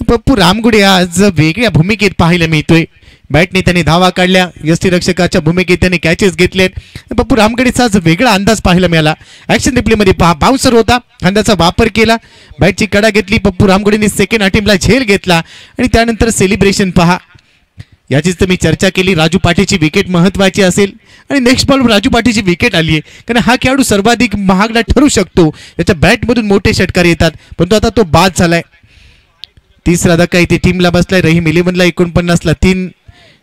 पप्पू रामगुडे आज वेगळ्या भूमिकेत पाहायला मिळतोय. बॅटने त्याने धावा काढल्या. यष्टीरक्षकाच्या भूमिकेत त्याने कॅचेस घेतलेत. पप्पू रामगडेचा आज वेगळा अंदाज पाहायला मिळाला. ऍक्शन रिप्लेमध्ये पहा बाउन्सर होता. अंदाचा वापर केला. बॅटची कडा घेतली. पप्पू रामगडेने सेकंड अटेम्प्टला झेल घेतला आणि त्यानंतर सेलिब्रेशन पहा. याचीच तर मी चर्चा केली. राजू पाटेची विकेट महत्वाची असेल आणि नेक्स्ट बॉलवर राजू पाटेची विकेट आली आहे कारण हा खेळाडू सर्वाधिक महागडा ठरू शकतो. त्याच्या बॅटमधून मोठे षटकार येतात परंतु आता तो बाद झालाय. तिसरा धक्का इथे टीमला बसलाय. रहीम इलेव्हनला 49ला 3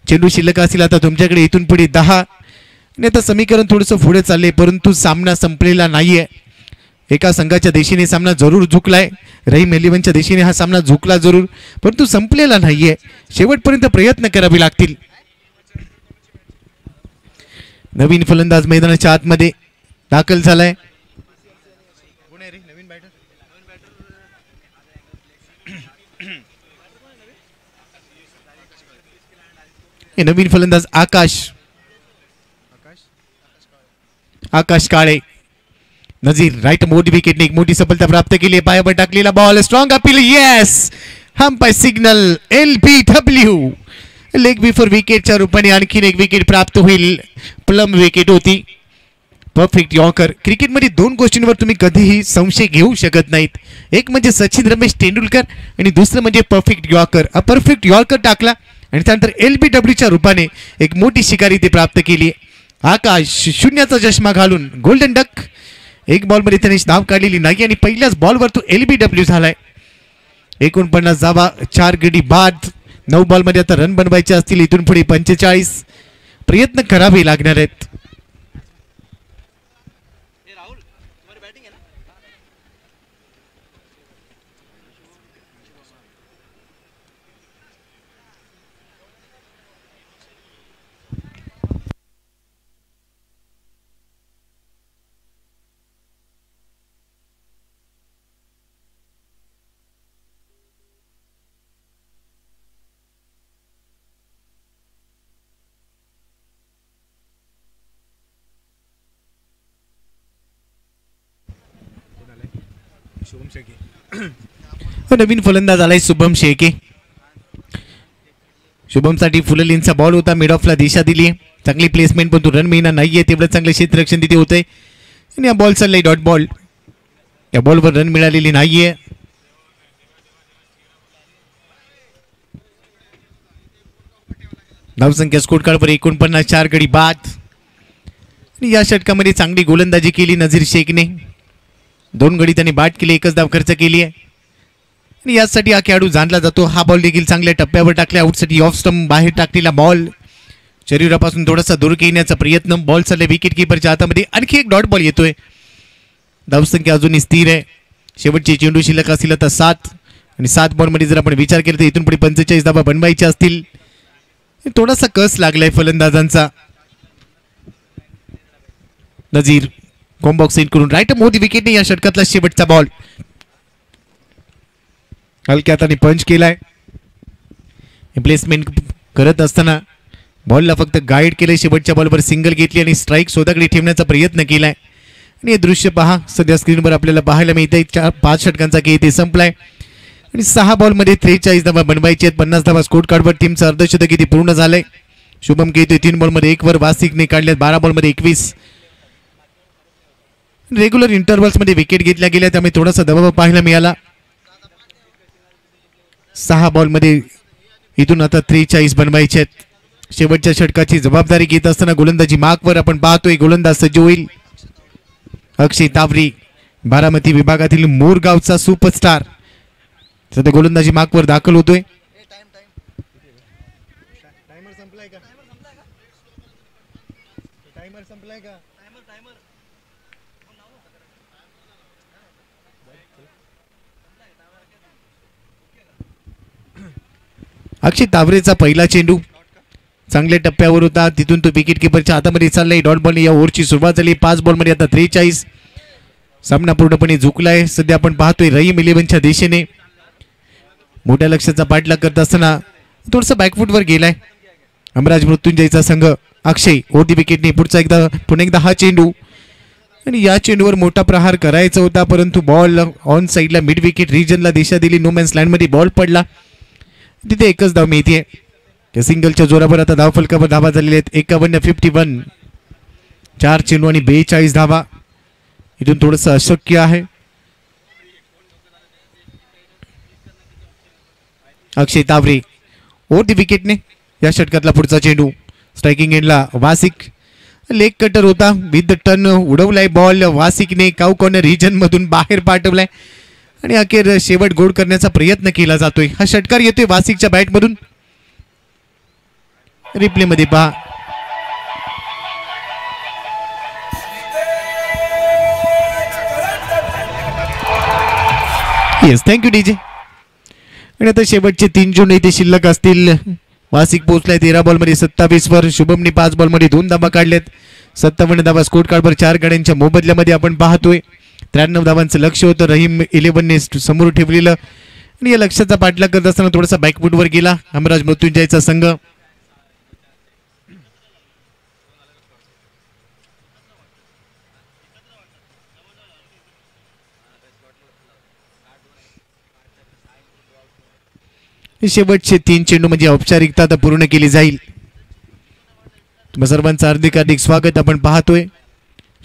चेंडू शिल्लक असतील. आता तुमच्याकडे इथून पुढे 10 आणि आता समीकरण थोडंसं पुढे चाललंय परंतु सामना संपलेला नाहीये. एका संघाच्या दिशेने सामना जरूर झुकलाय. रहीम इलेव्हनच्या दिशेने हा सामना झुकला जरूर परंतु संपलेला नाहीये. शेवटपर्यंत प्रयत्न करावे लागतील. नवीन फलंदाज मैदानाच्या आतमध्ये दाखल झालाय. नवीन फलंदाज आकाश काळे. नजीर राईट मोठी विकेटने एक मोठी सफलता प्राप्त केली आहे. पायावर टाकलेला ball strong appeal. Yes umpire signal LBW leg before विकेटच्या रूपाने आणखीन एक विकेट प्राप्त होईल. प्लम विकेट होती. Perfect yorker. क्रिकेटमध्ये 2 गोष्टींवर तुम्ही कधीही संशय घेऊ शकत नाहीत. एक म्हणजे सचिन रमेश तेंडुलकर आणि दुसरं म्हणजे परफेक्ट यॉर्कर. परफेक्ट यॉर्कर टाकला आणि त्यानंतर LBWच्या रूपाने एक मोठी शिकारी ते प्राप्त केली. आकाश 0चा चष्मा घालून गोल्डन डक. 1 बॉलमध्ये त्याने धाव काढलेली नाही आणि पहिल्याच बॉलवर तो LBW झालाय. 49 धावा 4 गडी बाद. 9 बॉलमध्ये आता रन बनवायचे असतील. इथून पुढे 45 प्रयत्न करावे लागणार आहेत. नवीन फलंदाज आलाय शुभम शेळके. शुभमसाठी फुललींचा बॉल होता. मिड ऑफला दिशा दिली. चांगली प्लेसमेंट पण तो रन मिळणार नाहीये. तेवढं चांगलं क्षेत्ररक्षण तिथे होतंय आणि हा बॉल चाललाय डॉट बॉल. या बॉलवर रन मिळालेली नाहीये. धावसंख्या स्कोर कार्डवर 49 4 गडी बाद. या षटकामध्ये चांगली गोलंदाजी केली नजीर शेखने. 2 गडी त्याने बाद केली. 1च धाव खर्च केली आहे आणि यासाठी हा खेळाडू जाणला जातो. हा बॉल देखील चांगल्या टप्प्यावर टाकला. आउटसाठी ऑफ स्टंप बाहेर टाकलेला बॉल. शरीरापासून थोडासा दूर घेण्याचा प्रयत्न. बॉल चालले विकेट किपरच्या हातामध्ये. आणखी एक डॉट बॉल येतोय. धावसंख्या अजूनही स्थिर आहे. शेवटचे चेंडू शिल्लक असतील आता 7 आणि 7 बॉलमध्ये जर आपण विचार केला तर इथून पुढे 45 धावा बनवायच्या असतील. थोडासा कस लागलाय फलंदाजांचा. नजीर कॉम्बॉक्स सेट करून राईट मोठी विकेटने या षटकातला शेवटचा बॉल. हलक्या हाताने पंच केलाय. प्लेसमेंट करत असताना बॉलला फक्त गाईड केले. शेवटच्या बॉलवर सिंगल घेतली आणि स्ट्राईक स्वतःकडे ठेवण्याचा प्रयत्न केलाय आणि हे दृश्य पहा. सध्या स्क्रीनवर आपल्याला पाहायला मिळतंय. 5 षटकांचा खेळ ते संपलाय आणि 6 बॉलमध्ये 43 धावा बनवायची आहेत. 50 धावा स्कोर कार्डवर टीमचं अर्धशतक किती पूर्ण झालंय. शुभम खेळतोय 3 बॉलमध्ये 1 वर. वासिकने काढल्यात 12 बॉलमध्ये 21. रेग्युलर इंटरव्हल्स मध्ये विकेट घेतल्या गेल्या त्यामुळे थोडासा दबाव पाहायला मिळाला. 6 बॉलमध्ये इथून आता 43 बनवायचे आहेत. शेवटच्या षटकाची जबाबदारी घेत असताना गोलंदाजी मार्कवर आपण पाहतोय. गोलंदाज सज्ज होईल अक्षय तावरी. बारामती विभागातील मोरगावचा सुपरस्टार सध्या गोलंदाजी मार्कवर दाखल होतोय. टाइमर संपलाय का? टाइमर संपलाय का? अक्षय तावरेचा पहिला चेंडू चांगल्या टप्प्यावर होता, तिथून तो विकेट किपरच्या हातामध्ये चाललाय. डॉट बॉल या ओव्हरची सुरुवात झाली. 5 बॉलमध्ये आता 43. सामना पूर्णपणे झुकलाय. सध्या आपण पाहतोय रहीम 11च्या दिशेने मोठ्या लक्ष्याचा पाठलाग करत असताना थोडंसं बॅकफुटवर गेलाय अमराज मृत्युंजयचा संघ. अक्षय ओढी विकेटने पुन्हा एकदा हा चेंडू, आणि या चेंडूवर मोठा प्रहार करायचा होता, परंतु बॉल ऑन साईडला मिड विकेट रिजनला दिशा दिली. नो मॅन्स लँडमध्ये बॉल पडला. तिथे एकच धाव मिळते. त्या सिंगलच्या जोरावर आता धाव फलकावर धावा झालेल्या आहेत. 51-51. 4 चेंडू आणि 42 धावा. इथून थोडंसं अशक्य आहे. अक्षय तावरे ओव्हर दी विकेटने या षटकातला पुढचा चेंडू. स्ट्रायकिंग एंडला वासिक, लेग कटर होता, विथ द टर्न उडवलाय बॉल. वासिकने काऊ कॉर्नर रिजन मधून बाहेर पाठवलाय आणि अखेर शेवट गोड करण्याचा प्रयत्न केला जातोय. हा षटकार येतोय वासिकच्या बॅट मधून. रिप्ले मध्ये पहा. Yes, thank you DJ. आणि आता शेवटचे 3 चेंडू इथे शिल्लक असतील. वासिक पोहोचलाय 13 बॉलमध्ये 27 वर. शुभमने 5 बॉलमध्ये 2 धावा काढल्यात. 57 धावा स्कोर कार्डवर 4 गाड्यांच्या मोबदल्यामध्ये आपण पाहतोय. 93 धावांचं लक्ष होतं रहीम 11ने समोर ठेवलेलं, आणि या लक्ष्याचा पाठलाग करत असताना थोडासा बॅकफुटवर गेला अमराज मृत्युंजयचा संघ. शेवटचे 3 चेंडू म्हणजे औपचारिकता आता पूर्ण केली जाईल. तुम्हा सर्वांचं हार्दिक हार्दिक स्वागत. आपण पाहतोय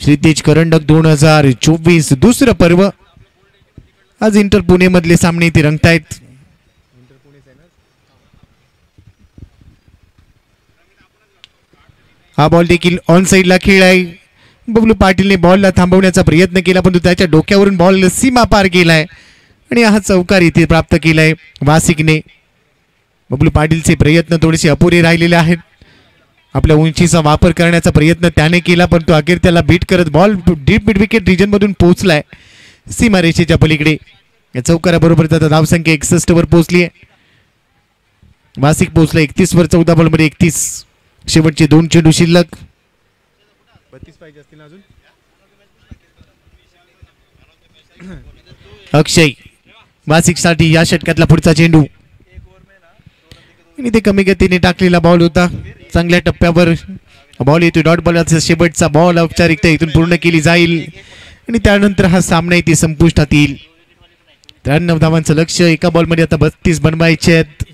श्रीतेज करंडक 2024 दुसरं पर्व. आज इंटर पुणे मधले सामने इथे रंगतायत. हा बॉल देखील ऑन साईडला खेळलाय. बबलू पाटीलने बॉलला थांबवण्याचा प्रयत्न केला, परंतु त्याच्या डोक्यावरून बॉल सीमा पार गेलाय आणि हा चौकार इथे प्राप्त केलाय वासिकने. बबलू पाटीलचे प्रयत्न थोडेसे अपुरे राहिलेले आहेत. आपल्या उंचीचा वापर करण्याचा प्रयत्न त्याने केला, परंतु अखेर त्याला बीट करत ball deep mid wicket region मधून पोहोचलाय सीमारेषेच्या पलीकडे. या चौकाराबरोबर त्याचा धावसंख्या 61 वर पोहोचली आहे. वासिक पोहोचला 31 वर 14 बॉलमध्ये 31. शेवटचे 2 चेंडू शिल्लक. 32 पाहिजे असतील अजून. अक्षय वासिकसाठी या षटकातला पुढचा चेंडू, आणि ते कमी गतीने टाकलेला बॉल होता. चांगल्या टप्प्यावर बॉल येतो. डॉट बॉलचा शेवटचा बॉल औपचारिकता इथून पूर्ण केली जाईल आणि त्यानंतर हा सामना इथे संपुष्टात येईल. 93 धावांचं लक्ष. एका बॉलमध्ये आता 32 बनवायचे आहेत.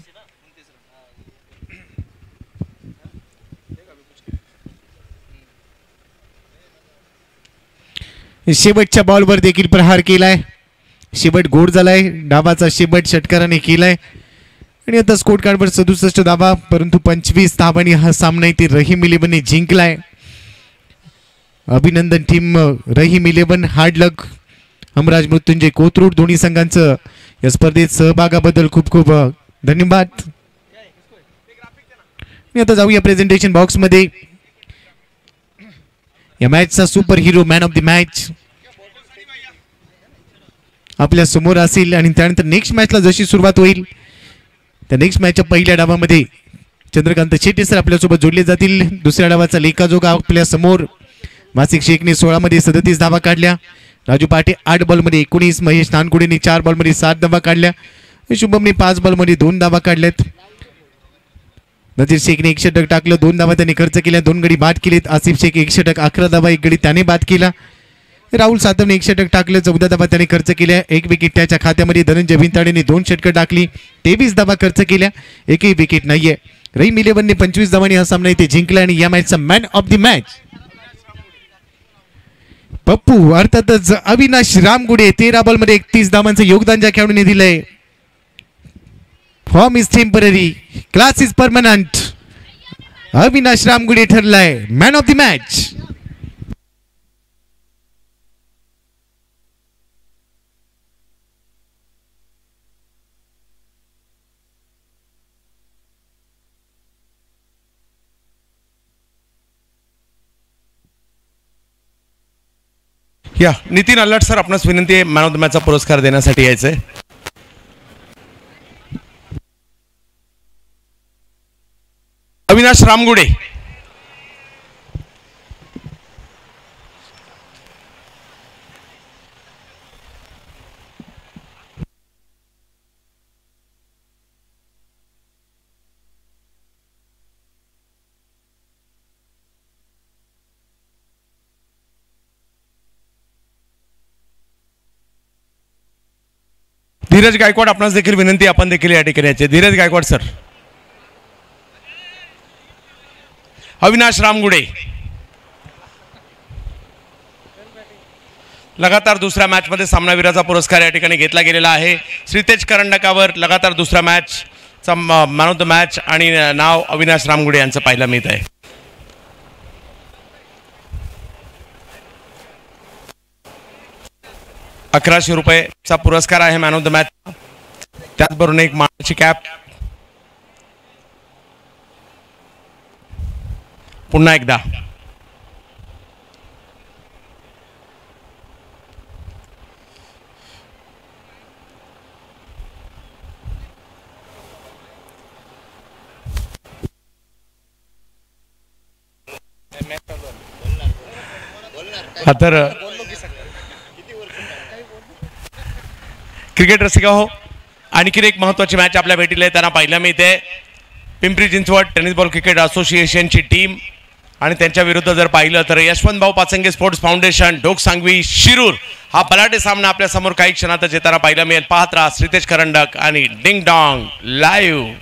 शेवटच्या बॉलवर देखील प्रहार केलाय. शेवट गोड झालाय. डावाचा शेवट षटकाराने केलाय आणि आता स्कोर कार्डवर 67 धावा, परंतु 25 धावांनी हा सामना इथे रहीम 11ने जिंकलाय. अभिनंदन टीम रहीम 11. हार्ड लक हमराज मृत्युंजय कोथरूड दोन्ही संघांचं या स्पर्धेत सहभागाबद्दल खूप खूप धन्यवाद. मी आता जाऊया प्रेझेंटेशन बॉक्स मध्ये. या मॅचचा super hero man of the match आपल्या समोर असेल आणि त्यानंतर नेक्स्ट मॅचला जशी सुरुवात होईल त्या नेक्स्ट मॅचच्या पहिल्या डावामध्ये चंद्रकांत शेट्टी सर आपल्यासोबत जोडले जातील. दुसऱ्या डावाचा लेखाजोगा आपल्या समोर. वासिक शेखने 16 मध्ये 37 धावा काढल्या. राजू पाटे 8 बॉलमध्ये 19. महेश नानकुडेने 4 बॉलमध्ये 7 धावा काढल्या. शुभमने 5 बॉलमध्ये 2 धावा काढल्यात. नजीर शेखने 1 षटक टाकलं. 2 धावा त्याने खर्च केल्या. 2 गडी बाद केलेत. आसिफ शेख 1 षटक 11 धावा 1 गडी त्याने बाद केला. राहुल सातवने 1 षटक टाकलं. 14 धावा त्याने खर्च केल्या. 1 विकेट त्याच्या खात्यामध्ये. धनंजय भिंताडेने 2 षटकं टाकली. 23 धावा खर्च केल्या. एकही विकेट नाहीये. रहीम 11ने 25 धावांनी हा सामना इथे जिंकला आणि या मॅचचा man of the match Pappu अर्थातच अविनाश रामगुडे. 13 बॉलमध्ये 31 धावांचं योगदान ज्या खेळाडूने दिलंय. Form is temporary, class is permanent. Avinash Ramgude ठरलाय मॅन ऑफ द मॅच.
या नितीन अल्लट सर, आपणास विनंती आहे मॅन ऑफ द मॅचचा पुरस्कार देण्यासाठी यायचंय. अविनाश रामगुडे. धीरज गायकवाड, आपणास देखील विनंती, आपण देखील या ठिकाणी यायचे. धीरज गायकवाड सर. अविनाश रामगुडे. लगातार दुसऱ्या मॅचमध्ये सामनावीराचा पुरस्कार या ठिकाणी घेतला गेलेला आहे. श्रीतेज करंडकावर लगातार दुसऱ्या मॅचचा मॅन ऑफ द मॅच आणि नाव अविनाश रामगुडे यांचं पाहायला मिळत आहे. ₹1100चा पुरस्कार आहे मॅन ऑफ द मॅच. त्याचबरोबर एक मानाची कॅप. पुन्हा एकदा तर क्रिकेट रसिका हो, आणखीन एक महत्त्वाची मॅच आपल्या भेटीला येताना पाहायला मिळते. Pimpri Chinchwad tennis ball cricket असोसिएशनची टीम आणि त्यांच्या विरुद्ध जर पाहिलं तर यशवंत भाऊ पाचंगे स्पोर्ट्स फाउंडेशन ढोक सांगवी शिरूर हा बलाढ्य सामना आपल्या समोर काही क्षणातच येताना पाहायला मिळेल. पाहत राहा श्रीतेज करंडक आणि डिंग डॉंग लाईव्ह.